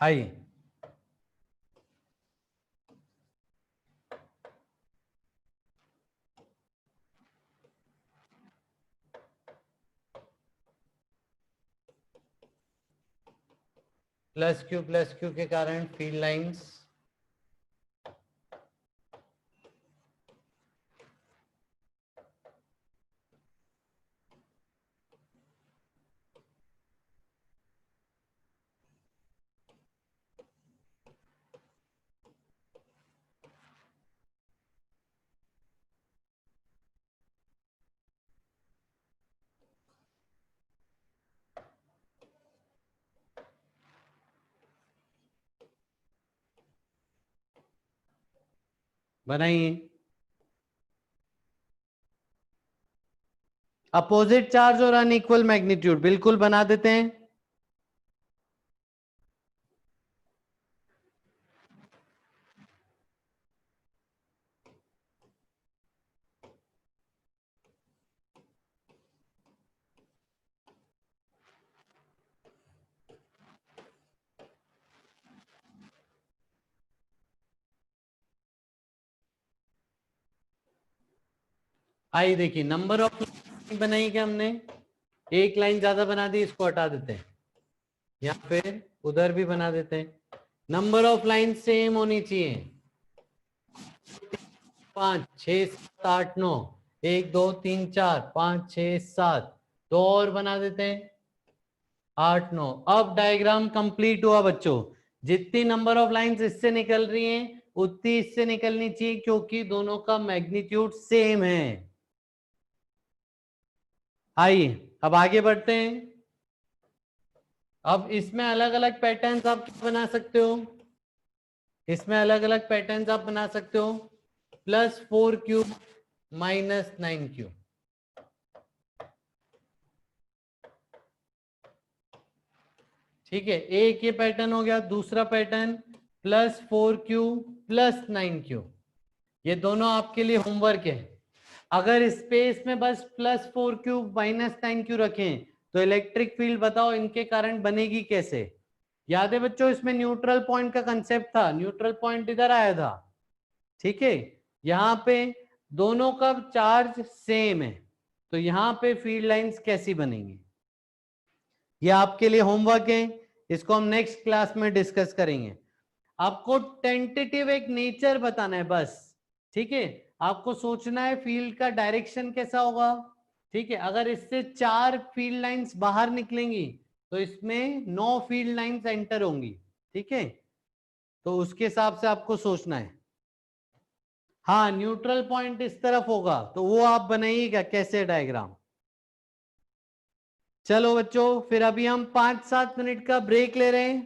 आइए, प्लस क्यू के कारण फील्ड लाइंस, बनाइए। अपोजिट चार्ज और अनइक्वल मैग्नीट्यूड बिल्कुल बना देते हैं। आइए देखिए, नंबर ऑफ बनाई क्या हमने, एक लाइन ज्यादा बना दी, इसको हटा देते हैं, या फिर उधर भी बना देते हैं। नंबर ऑफ लाइन सेम होनी चाहिए, 5 6 7 8 9, 1 2 3 4 5 6 7, दो और बना देते हैं, 8 9। अब डायग्राम कंप्लीट हुआ बच्चों। जितनी नंबर ऑफ लाइंस इससे निकल रही हैं उतनी इससे निकलनी चाहिए, क्योंकि दोनों का मैग्नीट्यूड सेम है। आइए अब आगे बढ़ते हैं। अब इसमें अलग अलग पैटर्न्स आप बना सकते हो, इसमें अलग अलग पैटर्न्स आप बना सकते हो। +4 क्यूब -9 क्यूब, ठीक है, एक ये पैटर्न हो गया। दूसरा पैटर्न +4 क्यूब +9 क्यूब, ये दोनों आपके लिए होमवर्क है। अगर स्पेस में बस +4 क्यूब -9 क्यूब रखें तो इलेक्ट्रिक फील्ड बताओ इनके कारण बनेगी कैसे। याद है बच्चों, इसमें न्यूट्रल पॉइंट का कंसेप्ट था, न्यूट्रल पॉइंट इधर आया था, ठीक है। यहाँ पे दोनों का चार्ज सेम है, तो यहाँ पे फील्ड लाइंस कैसी बनेंगी, ये आपके लिए होमवर्क है, इसको हम नेक्स्ट क्लास में डिस्कस करेंगे। आपको टेंटेटिव एक नेचर बताना है बस, ठीक है। आपको सोचना है फील्ड का डायरेक्शन कैसा होगा, ठीक है। अगर इससे 4 फील्ड लाइंस बाहर निकलेंगी तो इसमें 9 फील्ड लाइंस एंटर होंगी, ठीक है। तो उसके हिसाब से आपको सोचना है। हाँ, न्यूट्रल पॉइंट इस तरफ होगा, तो वो आप बनाइएगा कैसे डायग्राम। चलो बच्चों, फिर अभी हम 5-7 मिनट का ब्रेक ले रहे हैं,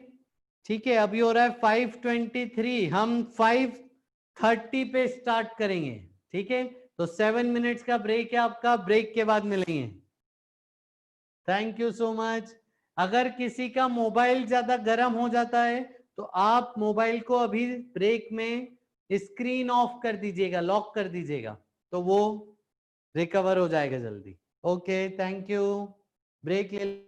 ठीक है। अभी हो रहा है 5:23, हम 5:30 पे स्टार्ट करेंगे, ठीक है। तो 7 मिनट्स का ब्रेक है आपका, ब्रेक के बाद मिलेंगे। Thank you so much. अगर किसी का मोबाइल ज्यादा गर्म हो जाता है तो आप मोबाइल को अभी ब्रेक में स्क्रीन ऑफ कर दीजिएगा, लॉक कर दीजिएगा, तो वो रिकवर हो जाएगा जल्दी। Okay, thank you. ब्रेक ले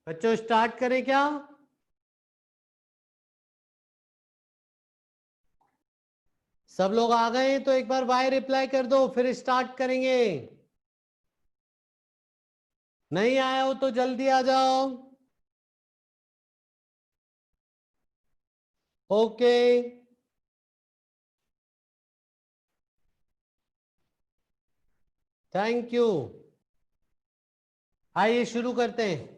बच्चों स्टार्ट करें क्या? सब लोग आ गए तो एक बार वाई रिप्लाई कर दो, फिर स्टार्ट करेंगे। नहीं आया हो तो जल्दी आ जाओ। Okay, thank you. आइए शुरू करते हैं।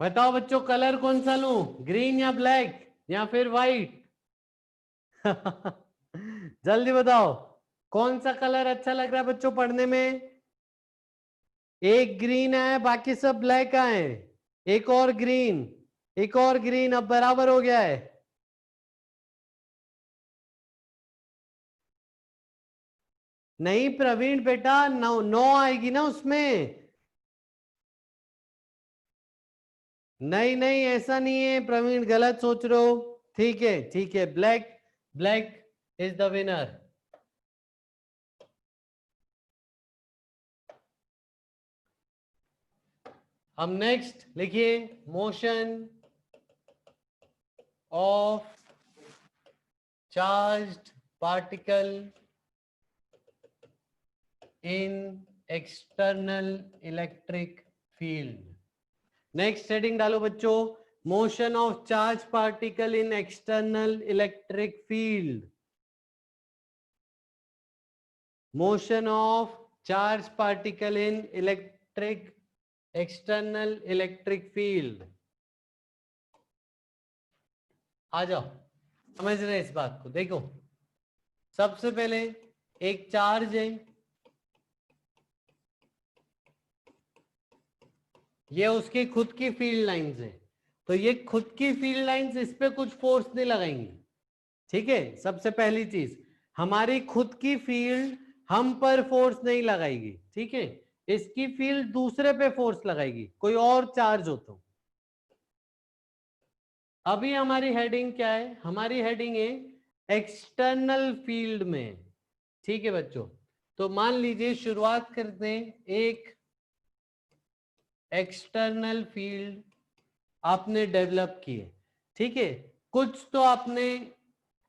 बताओ बच्चों, कलर कौन सा लूं, ग्रीन या ब्लैक या फिर वाइट? जल्दी बताओ, कौन सा कलर अच्छा लग रहा है बच्चों पढ़ने में? एक ग्रीन है, बाकी सब ब्लैक है। एक और ग्रीन, एक और ग्रीन, अब बराबर हो गया है। नहीं प्रवीण बेटा, 9 आएगी ना उसमें। नहीं नहीं, ऐसा नहीं है प्रवीण, गलत सोच रहे हो। ठीक है ठीक है, black, black is the winner. हम नेक्स्ट लिखिए, motion of charged particle in external electric field. Next heading डालो बच्चों, motion of charge particle in external electric field. Motion of charge particle in electric external electric field. आ जाओ, समझ रहे इस बात को। देखो, सबसे पहले एक चार्ज है, ये उसकी खुद की फील्ड लाइंस है, तो ये खुद की फील्ड लाइंस इस पे कुछ फोर्स नहीं लगाएंगी। ठीक है, सबसे पहली चीज, हमारी खुद की फील्ड हम पर फोर्स नहीं लगाएगी। ठीक है, इसकी फील्ड दूसरे पे फोर्स लगाएगी, कोई और चार्ज हो तो। अभी हमारी हेडिंग क्या है? हमारी हेडिंग है एक्सटर्नल फील्ड में। ठीक है बच्चों, तो मान लीजिए शुरुआत करते हैं, एक एक्सटर्नल फील्ड आपने डेवलप की है। ठीक है, कुछ तो आपने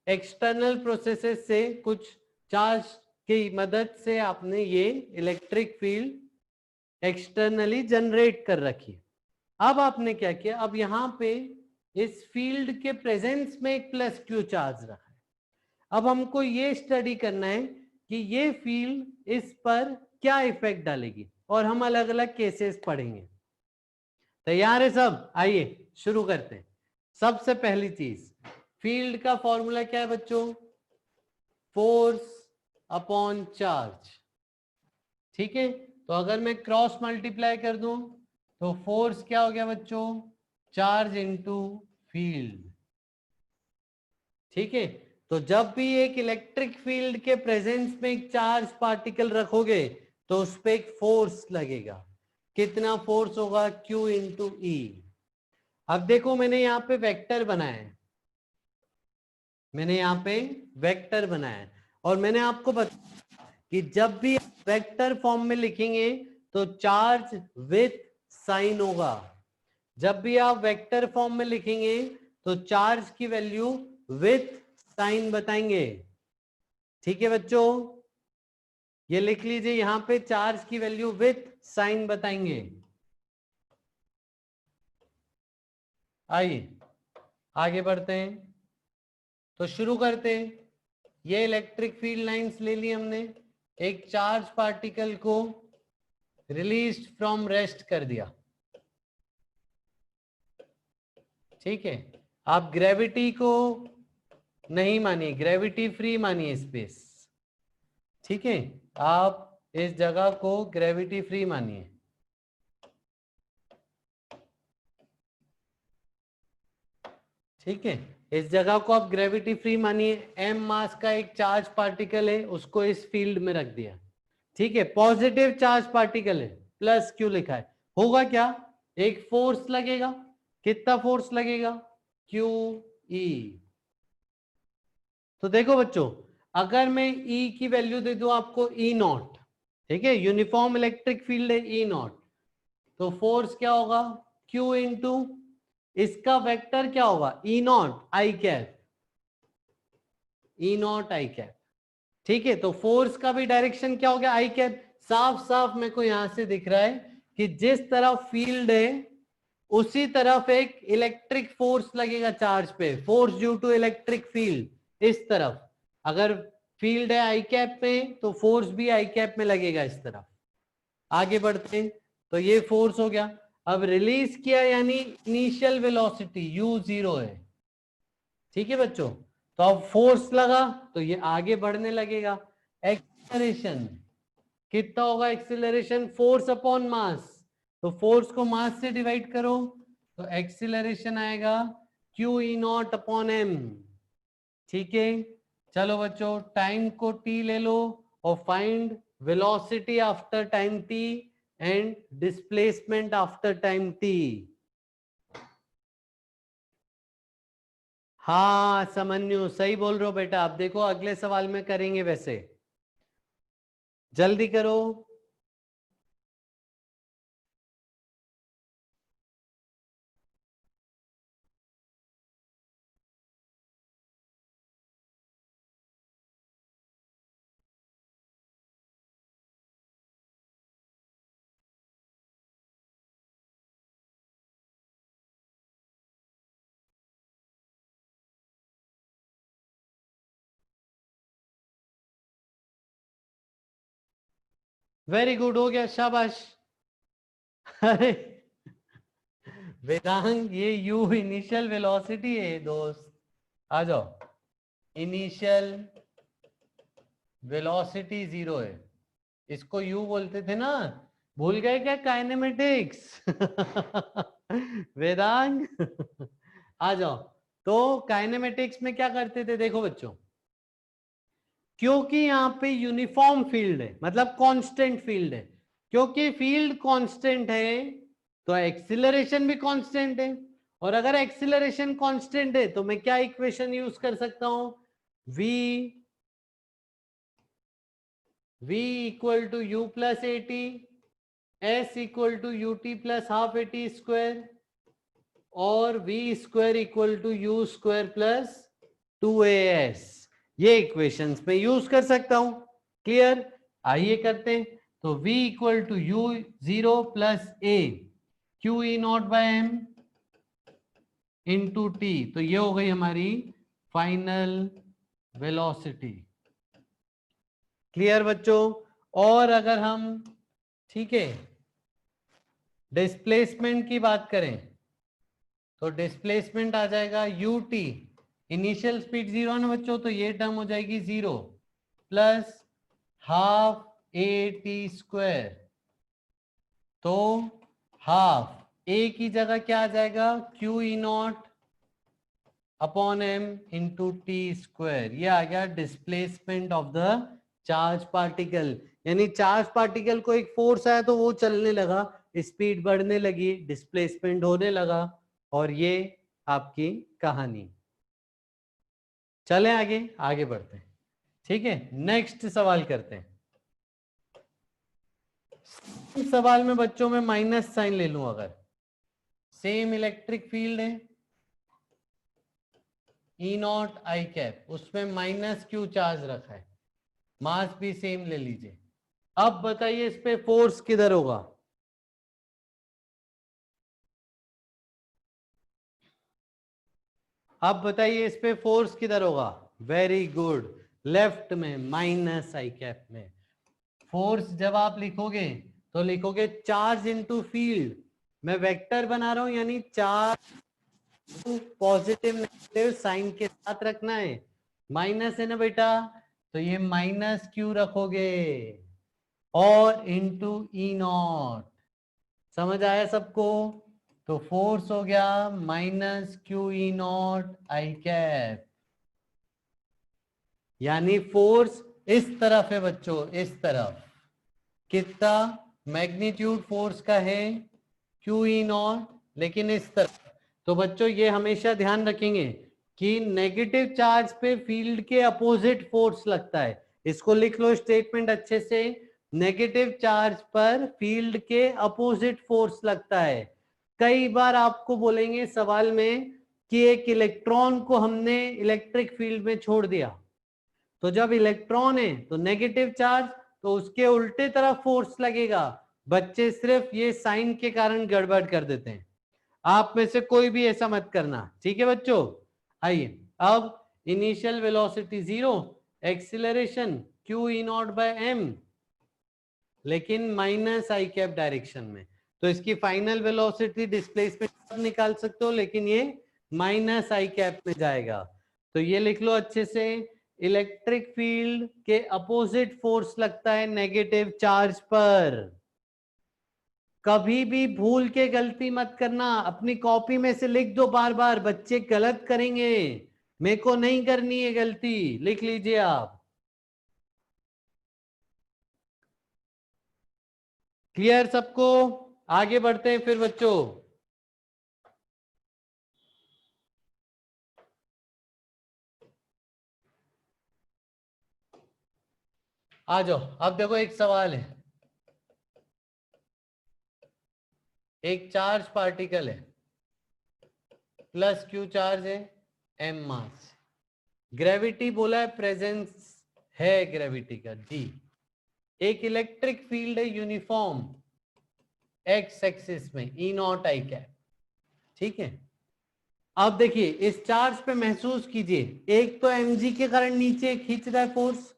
एक्सटर्नल प्रोसेसेस से, कुछ चार्ज की मदद से आपने ये इलेक्ट्रिक फील्ड एक्सटर्नली जनरेट कर रखी है। अब आपने क्या किया, अब यहां पे इस फील्ड के प्रेजेंस में एक प्लस क्यू चार्ज रखा है। अब हमको ये स्टडी करना है कि ये फील्ड इस पर क्या इफेक्ट डालेगी, और हम अलग अलग केसेस पढ़ेंगे। तैयार है सब? आइए शुरू करते हैं। सबसे पहली चीज, फील्ड का फॉर्मूला क्या है बच्चों? Force upon charge. ठीक है, तो अगर मैं क्रॉस मल्टीप्लाई कर दूं तो फोर्स क्या हो गया बच्चों? Charge into field. ठीक है, तो जब भी एक इलेक्ट्रिक फील्ड के प्रेजेंस में एक चार्ज पार्टिकल रखोगे तो उस पर एक फोर्स लगेगा। कितना फोर्स होगा? Q इंटू ई। अब देखो, मैंने यहाँ पे वेक्टर बनाया है, मैंने यहाँ पे वेक्टर बनाया है, और मैंने आपको बताया कि जब भी वेक्टर फॉर्म में लिखेंगे तो चार्ज विथ साइन होगा। जब भी आप वेक्टर फॉर्म में लिखेंगे तो चार्ज की वैल्यू विथ साइन बताएंगे। ठीक है बच्चों, ये लिख लीजिए, यहां पे चार्ज की वैल्यू विथ साइन बताएंगे। आइए आगे बढ़ते हैं, तो शुरू करते हैं। ये इलेक्ट्रिक फील्ड लाइंस ले ली हमने, एक चार्ज पार्टिकल को रिलीज फ्रॉम रेस्ट कर दिया। ठीक है, आप ग्रेविटी को नहीं मानिए, ग्रेविटी फ्री मानिए स्पेस। ठीक है, आप इस जगह को ग्रेविटी फ्री मानिए। ठीक है, इस जगह को आप ग्रेविटी फ्री मानिए। एम मास का एक चार्ज पार्टिकल है, उसको इस फील्ड में रख दिया। ठीक है, पॉजिटिव चार्ज पार्टिकल है, प्लस क्यू लिखा है। होगा क्या? एक फोर्स लगेगा। कितना फोर्स लगेगा? Q E. तो देखो बच्चों, अगर मैं E की वैल्यू दे दूं आपको E नॉट, ठीक है, यूनिफॉर्म इलेक्ट्रिक फील्ड है E नॉट, तो फोर्स क्या होगा Q इंटू इसका वेक्टर क्या होगा E not I cap, E not I cap, ठीक है। तो फोर्स का भी डायरेक्शन क्या हो गया आई कैप। साफ साफ मेरे को यहां से दिख रहा है कि जिस तरफ फील्ड है उसी तरफ एक इलेक्ट्रिक फोर्स लगेगा चार्ज पे, force due to electric field इस तरफ। अगर फील्ड है आई कैप में तो फोर्स भी आई कैप में लगेगा इस तरफ। आगे बढ़ते हैं, तो ये फोर्स हो गया। अब रिलीज किया यानी इनिशियल वेलोसिटी u जीरो है, ठीक है बच्चों। तो अब फोर्स लगा तो ये आगे बढ़ने लगेगा। एक्सेलरेशन कितना होगा, एक्सीलरेशन फोर्स अपॉन मास, तो फोर्स को मास से डिवाइड करो तो एक्सीलरेशन आएगा Q E naught upon M, ठीक है। चलो बच्चों टाइम को t ले लो और find velocity after time t and displacement after time t। हाँ समन्यु सही बोल रहे हो बेटा, आप देखो अगले सवाल में करेंगे वैसे, जल्दी करो। वेरी गुड, हो गया, शाबाश। अरे वेदांग ये u इनिशियल वेलोसिटी है दोस्त, आ जाओ। इनिशियल वेलोसिटी जीरो है, इसको u बोलते थे ना, भूल गए क्या काइनेमेटिक्स। वेदांग आ जाओ। तो काइनेमेटिक्स में क्या करते थे देखो बच्चों, क्योंकि यहाँ पे यूनिफॉर्म फील्ड है मतलब कांस्टेंट फील्ड है, क्योंकि फील्ड कांस्टेंट है तो एक्सीलरेशन भी कांस्टेंट है। और अगर एक्सीलरेशन कांस्टेंट है तो मैं क्या इक्वेशन यूज कर सकता हूं, v equal to U plus A T, S equal to U T plus half A T square, और v square equal to U square plus 2as। ये इक्वेशंस में यूज कर सकता हूं। क्लियर, आइए करते हैं। तो v equal to U zero plus A Q E naught by M into T, तो ये हो गई हमारी फाइनल वेलोसिटी। क्लियर बच्चों। और अगर हम, ठीक है, डिस्प्लेसमेंट की बात करें तो डिस्प्लेसमेंट आ जाएगा U T, initial speed zero है ना बच्चों, तो ये टर्म हो जाएगी zero plus half A T square, तो हाफ ए की जगह क्या आ जाएगा Q E naught upon M into T square. ये आ गया displacement of the charge particle, यानी चार्ज पार्टिकल को एक फोर्स आया तो वो चलने लगा, स्पीड बढ़ने लगी, डिस्प्लेसमेंट होने लगा, और ये आपकी कहानी। चलें आगे, आगे बढ़ते हैं, ठीक है। नेक्स्ट सवाल करते हैं। इस सवाल में बच्चों में माइनस साइन ले लूं, अगर सेम इलेक्ट्रिक फील्ड है ई नॉट आई कैप, उसमें माइनस क्यू चार्ज रखा है, मास भी सेम ले लीजिए। अब बताइए इस पे फोर्स किधर होगा, अब बताइए इस पे फोर्स किधर होगा। वेरी गुड, लेफ्ट में माइनस आई कैप में। फोर्स जब आप लिखोगे तो लिखोगे चार्ज इनटू फील्ड, मैं वेक्टर बना रहा हूं यानी चार्ज पॉजिटिव नेगेटिव साइन के साथ रखना है, माइनस है ना बेटा, तो ये माइनस क्यू रखोगे और इंटू ई नॉट। समझ आया सबको, तो फोर्स हो गया minus Q E not I cap, यानी फोर्स इस तरफ है बच्चों, इस तरफ कितना मैग्नीट्यूड फोर्स का है क्यू ई नॉट, लेकिन इस तरफ। तो बच्चों ये हमेशा ध्यान रखेंगे कि नेगेटिव चार्ज पे फील्ड के अपोजिट फोर्स लगता है। इसको लिख लो स्टेटमेंट अच्छे से, नेगेटिव चार्ज पर फील्ड के अपोजिट फोर्स लगता है। कई बार आपको बोलेंगे सवाल में कि एक इलेक्ट्रॉन को हमने इलेक्ट्रिक फील्ड में छोड़ दिया, तो जब इलेक्ट्रॉन है तो नेगेटिव चार्ज, तो उसके उल्टे तरफ फोर्स लगेगा। बच्चे सिर्फ ये साइन के कारण गड़बड़ कर देते हैं, आप में से कोई भी ऐसा मत करना, ठीक है बच्चों। आइए अब initial velocity 0, acceleration Q E naught by M, लेकिन माइनस आई कैप डायरेक्शन में, तो इसकी फाइनल वेलोसिटी डिस्प्लेसमेंट निकाल सकते हो, लेकिन ये माइनस आई कैप में जाएगा। तो ये लिख लो अच्छे से, इलेक्ट्रिक फील्ड के अपोजिट फोर्स लगता है नेगेटिव चार्ज पर। कभी भी भूल के गलती मत करना, अपनी कॉपी में से लिख दो बार बार, बच्चे गलत करेंगे, मेरे को नहीं करनी है गलती, लिख लीजिए आप। क्लियर सबको? आगे बढ़ते हैं फिर बच्चों। आ जाओ, अब देखो एक सवाल है, एक चार्ज पार्टिकल है, प्लस क्यू चार्ज है, एम मास, ग्रेविटी बोला है, प्रेजेंस है ग्रेविटी का जी, एक इलेक्ट्रिक फील्ड है यूनिफॉर्म एक्स एक्सिस में ई नॉट आई कैप, ठीक है। अब देखिए इस चार्ज पे महसूस कीजिए, एक तो mg के कारण नीचे खींच रहा है फोर्स,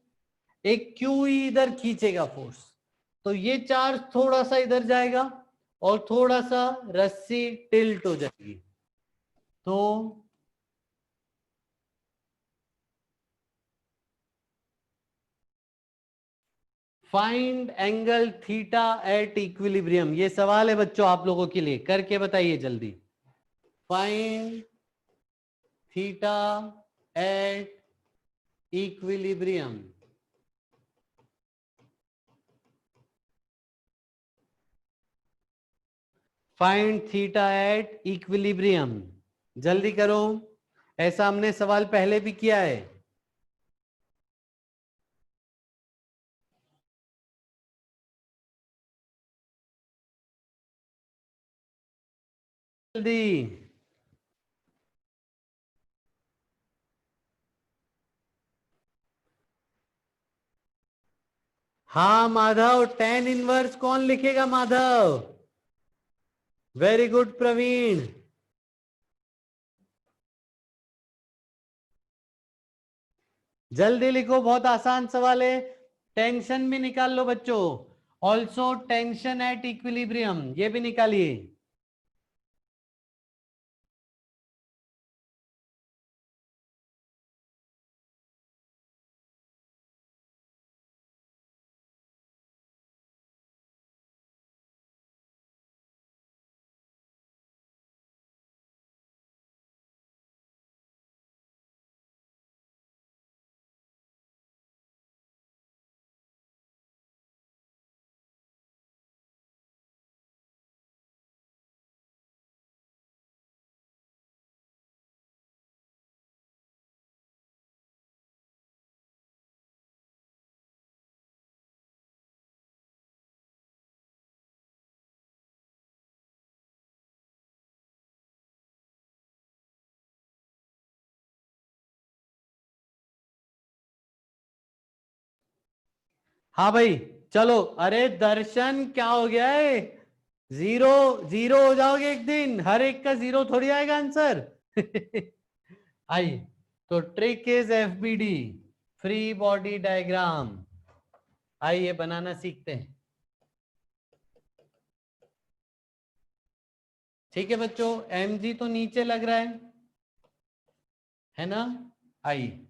एक क्यू इधर खींचेगा फोर्स, तो ये चार्ज थोड़ा सा इधर जाएगा और थोड़ा सा रस्सी टिल्ट हो जाएगी। तो find angle theta at equilibrium, ये सवाल है बच्चों आप लोगों के लिए, करके बताइए जल्दी। Find theta at equilibrium, find theta at equilibrium, जल्दी करो, ऐसा हमने सवाल पहले भी किया है। जल्दी, हाँ माधव, टेन इनवर्स कौन लिखेगा माधव? वेरी गुड प्रवीण, जल्दी लिखो, बहुत आसान सवाल है। टेंशन भी निकाल लो बच्चों, ऑल्सो टेंशन एट इक्विलिब्रियम ये भी निकालिए। हाँ भाई चलो, अरे दर्शन क्या हो गया है, जीरो जीरो हो जाओगे एक दिन, हर एक का जीरो थोड़ी आएगा आंसर। आइए, तो trick is FBD, free body diagram, आइए बनाना सीखते हैं। ठीक है बच्चों, mg तो नीचे लग रहा है ना, आइए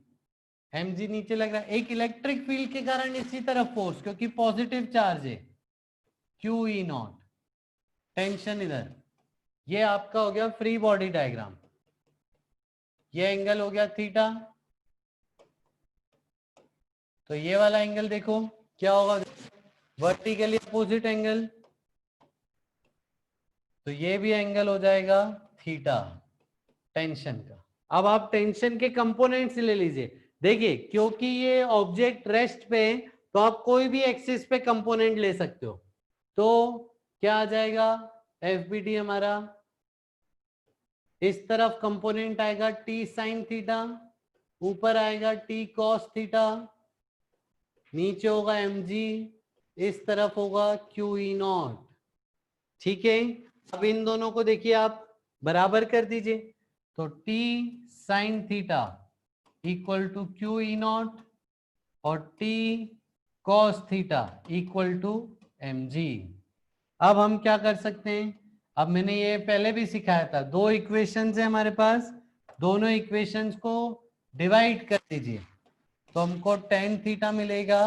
mg नीचे लग रहा है, एक इलेक्ट्रिक फील्ड के कारण इसी तरफ फोर्स, क्योंकि पॉजिटिव चार्ज है, क्यू ई नॉट, टेंशन इधर, ये आपका हो गया फ्री बॉडी डायग्राम, ये एंगल हो गया थीटा, तो ये वाला एंगल देखो क्या होगा, वर्टिकली अपोजिट एंगल, तो ये भी एंगल हो जाएगा थीटा टेंशन का। अब आप टेंशन के कंपोनेंट्स ले लीजिए। देखिए क्योंकि ये ऑब्जेक्ट रेस्ट पे है तो आप कोई भी एक्सिस पे कंपोनेंट ले सकते हो। तो क्या आ जाएगा एफबीडी हमारा, इस तरफ कंपोनेंट आएगा टी साइन थीटा, ऊपर आएगा टी कॉस थीटा, नीचे होगा mg, इस तरफ होगा क्यू ई नॉट। ठीक है, अब इन दोनों को देखिए आप बराबर कर दीजिए। तो t sine theta equal to Q E naught और t cos theta equal to mg। अब हम क्या कर सकते हैं, अब मैंने ये पहले भी सिखाया था, दो इक्वेशंस है हमारे पास, दोनों इक्वेशंस को डिवाइड कर दीजिए तो हमको टेन थीटा मिलेगा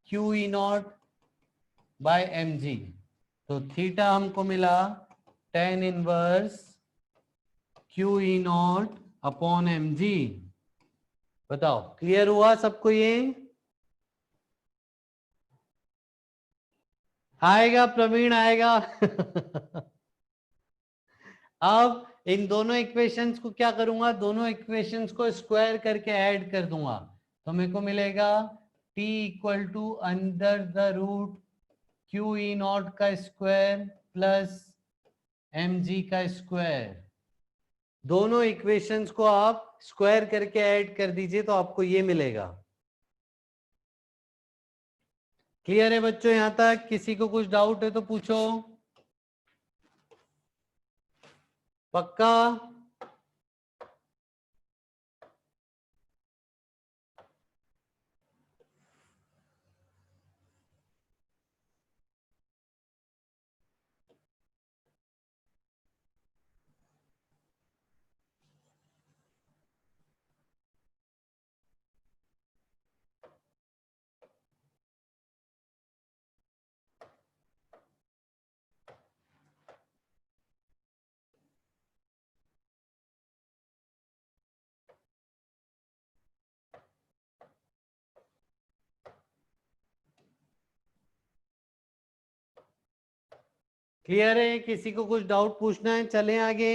Q E naught by M G. तो थीटा हमको मिला tan inverse Q E naught upon M G. बताओ क्लियर हुआ सबको? ये आएगा प्रवीण आएगा। अब इन दोनों इक्वेशंस को क्या करूंगा, दोनों इक्वेशंस को स्क्वायर करके ऐड कर दूंगा तो मेरे को मिलेगा t equal to under the root Q E naught का स्क्वायर प्लस एम जी का स्क्वायर। दोनों इक्वेशंस को आप स्क्वायर करके ऐड कर दीजिए तो आपको ये मिलेगा। क्लियर है बच्चों? यहां तक किसी को कुछ डाउट है तो पूछो। पक्का? क्लियर है? किसी को कुछ डाउट पूछना है? चलें आगे।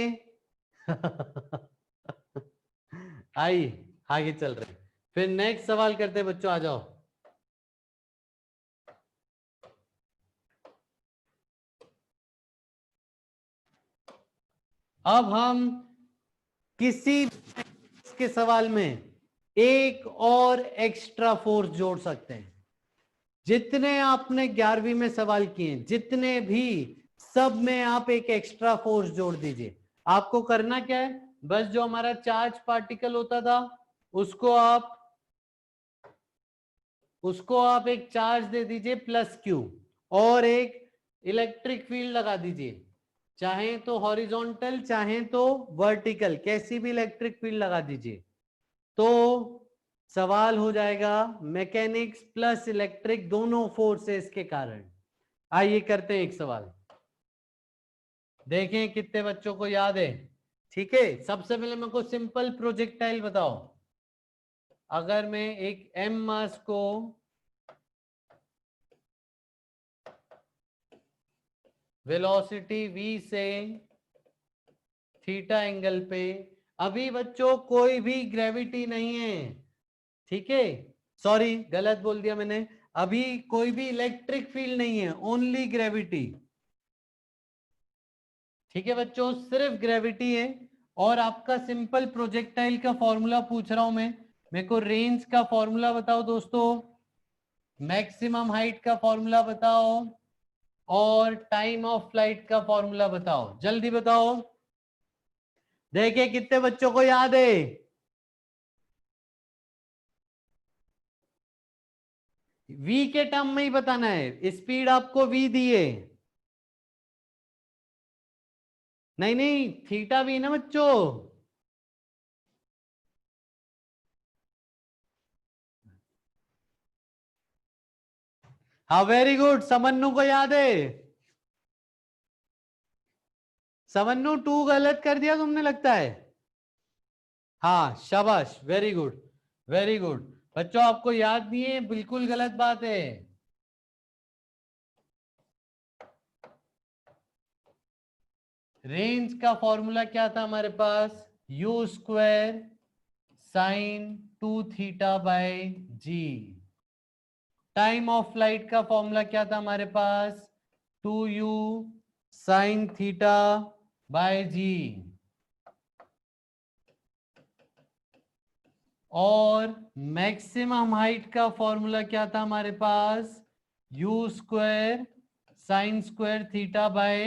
आई आगे चल रहे, फिर नेक्स्ट सवाल करते हैं बच्चों, आ जाओ। अब हम किसी के सवाल में एक और एक्स्ट्रा फोर्स जोड़ सकते हैं। जितने आपने 11वीं में सवाल किए, जितने भी, सब में आप एक एक्स्ट्रा फोर्स जोड़ दीजिए। आपको करना क्या है, बस जो हमारा चार्ज पार्टिकल होता था उसको आप एक चार्ज दे दीजिए प्लस क्यू, और एक इलेक्ट्रिक फील्ड लगा दीजिए, चाहे तो हॉरिजॉन्टल चाहे तो वर्टिकल, कैसी भी इलेक्ट्रिक फील्ड लगा दीजिए। तो सवाल हो जाएगा मैकेनिक्स प्लस इलेक्ट्रिक दोनों फोर्सेस के कारण। आइए करते हैं एक सवाल, देखें कितने बच्चों को याद है। ठीक है, सबसे पहले मेरे को सिंपल प्रोजेक्टाइल बताओ। अगर मैं एक एम मास को वेलोसिटी v से थीटा एंगल पे, अभी बच्चों कोई भी ग्रेविटी नहीं है, ठीक है, सॉरी गलत बोल दिया मैंने, अभी कोई भी इलेक्ट्रिक फील्ड नहीं है, ओनली ग्रेविटी। ठीक है बच्चों, सिर्फ ग्रेविटी है। और आपका सिंपल प्रोजेक्टाइल का फॉर्मूला पूछ रहा हूं मैं, मेरे को रेंज का फॉर्मूला बताओ दोस्तों, मैक्सिमम हाइट का फॉर्मूला बताओ, और टाइम ऑफ फ्लाइट का फॉर्मूला बताओ, जल्दी बताओ। देखिए कितने बच्चों को याद है। v के टर्म में ही बताना है, स्पीड आपको v दिए, नहीं नहीं थीटा भी ना बच्चों। हाँ वेरी गुड, समन्नु को याद है। समन्नु टू गलत कर दिया तुमने लगता है। हाँ शाबाश, वेरी गुड वेरी गुड। बच्चों आपको याद नहीं है, बिल्कुल गलत बात है। रेंज का फॉर्मूला क्या था हमारे पास, u square sine 2 theta by G. Time of flight का फॉर्मूला क्या था हमारे पास, 2u sine theta by G. और मैक्सिमम हाइट का फॉर्मूला क्या था हमारे पास, u square sine square theta by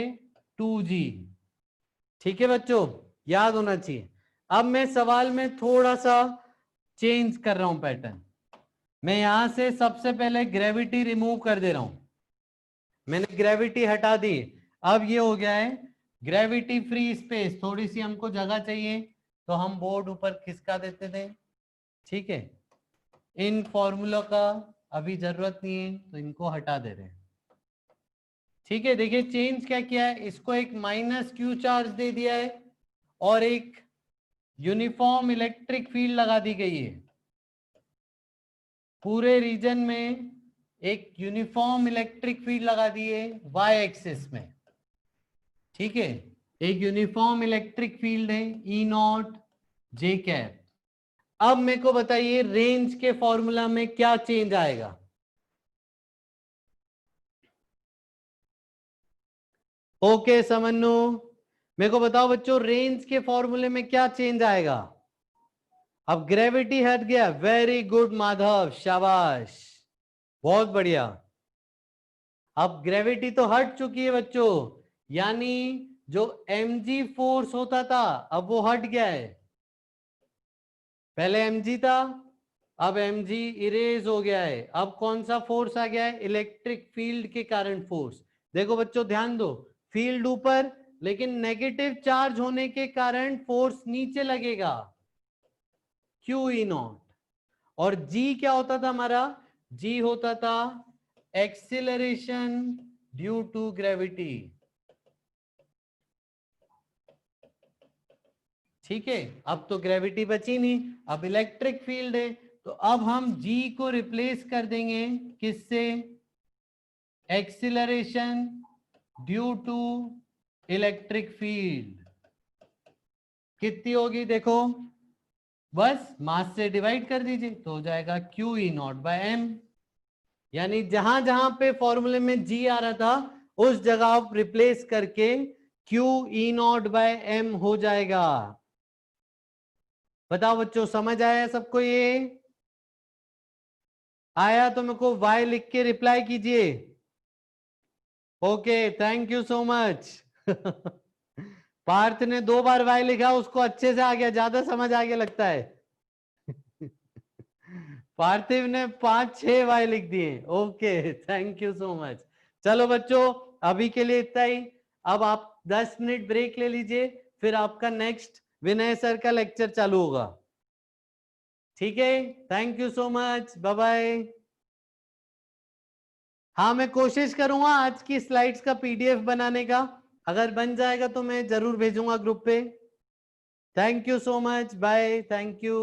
2g। ठीक है बच्चों, याद होना चाहिए। अब मैं सवाल में थोड़ा सा चेंज कर रहा हूं पैटर्न। मैं यहां से सबसे पहले ग्रेविटी रिमूव कर दे रहा हूं। मैंने ग्रेविटी हटा दी। अब ये हो गया है ग्रेविटी फ्री स्पेस। थोड़ी सी हमको जगह चाहिए तो हम बोर्ड ऊपर खिसका देते थे। ठीक है, इन फॉर्मूला का अभी जरूरत नहीं है तो इनको हटा दे रहे हैं। ठीक है, देखिए चेंज क्या किया है, इसको एक माइनस क्यू चार्ज दे दिया है और एक यूनिफॉर्म इलेक्ट्रिक फील्ड लगा दी गई है। पूरे रीजन में एक यूनिफॉर्म इलेक्ट्रिक फील्ड लगा दी है वाई एक्सिस में। ठीक है, एक यूनिफॉर्म इलेक्ट्रिक फील्ड है ई नॉट जे कैप। अब मेरे को बताइए रेंज के फॉर्मूला में क्या चेंज आएगा। ओके समन्नु, मेरे को बताओ बच्चों रेंज के फॉर्मूले में क्या चेंज आएगा। अब ग्रेविटी हट गया, वेरी गुड माधव, शाबाश, बहुत बढ़िया। अब ग्रेविटी तो हट चुकी है बच्चों, यानी जो mg फोर्स होता था अब वो हट गया है। पहले mg था, अब mg इरेज हो गया है। अब कौन सा फोर्स आ गया है, इलेक्ट्रिक फील्ड के कारण फोर्स। देखो बच्चों ध्यान दो, फील्ड ऊपर लेकिन नेगेटिव चार्ज होने के कारण फोर्स नीचे लगेगा, क्यू ई नॉट। और g क्या होता था हमारा, g होता था एक्सिलरेशन ड्यू टू ग्रेविटी। ठीक है, अब तो ग्रेविटी बची नहीं, अब इलेक्ट्रिक फील्ड है, तो अब हम g को रिप्लेस कर देंगे किससे, acceleration due to electric field. कितनी होगी देखो, बस मास से डिवाइड कर दीजिए तो हो जाएगा Q E naught by M. यानी जहां जहां पे फॉर्मूले में g आ रहा था उस जगह आप रिप्लेस करके Q E naught by M हो जाएगा। बताओ बच्चों समझ आया सबको, ये आया तो मेरे को y लिख के रिप्लाई कीजिए। Okay thank you so much. Parth ने 2 बार y लिखा, उसको अच्छे से आ गया, ज्यादा समझ आ गया लगता है। पार्थिव ने 5-6 y लिख दिए। Okay thank you so much. चलो बच्चों अभी के लिए इतना ही। अब आप 10 मिनट ब्रेक ले लीजिए, फिर आपका नेक्स्ट विनय सर का लेक्चर चालू होगा। ठीक है, thank you so much, bye bye. हाँ मैं कोशिश करूंगा आज की स्लाइड्स का पीडीएफ बनाने का, अगर बन जाएगा तो मैं जरूर भेजूंगा ग्रुप पे। Thank you so much, bye, thank you.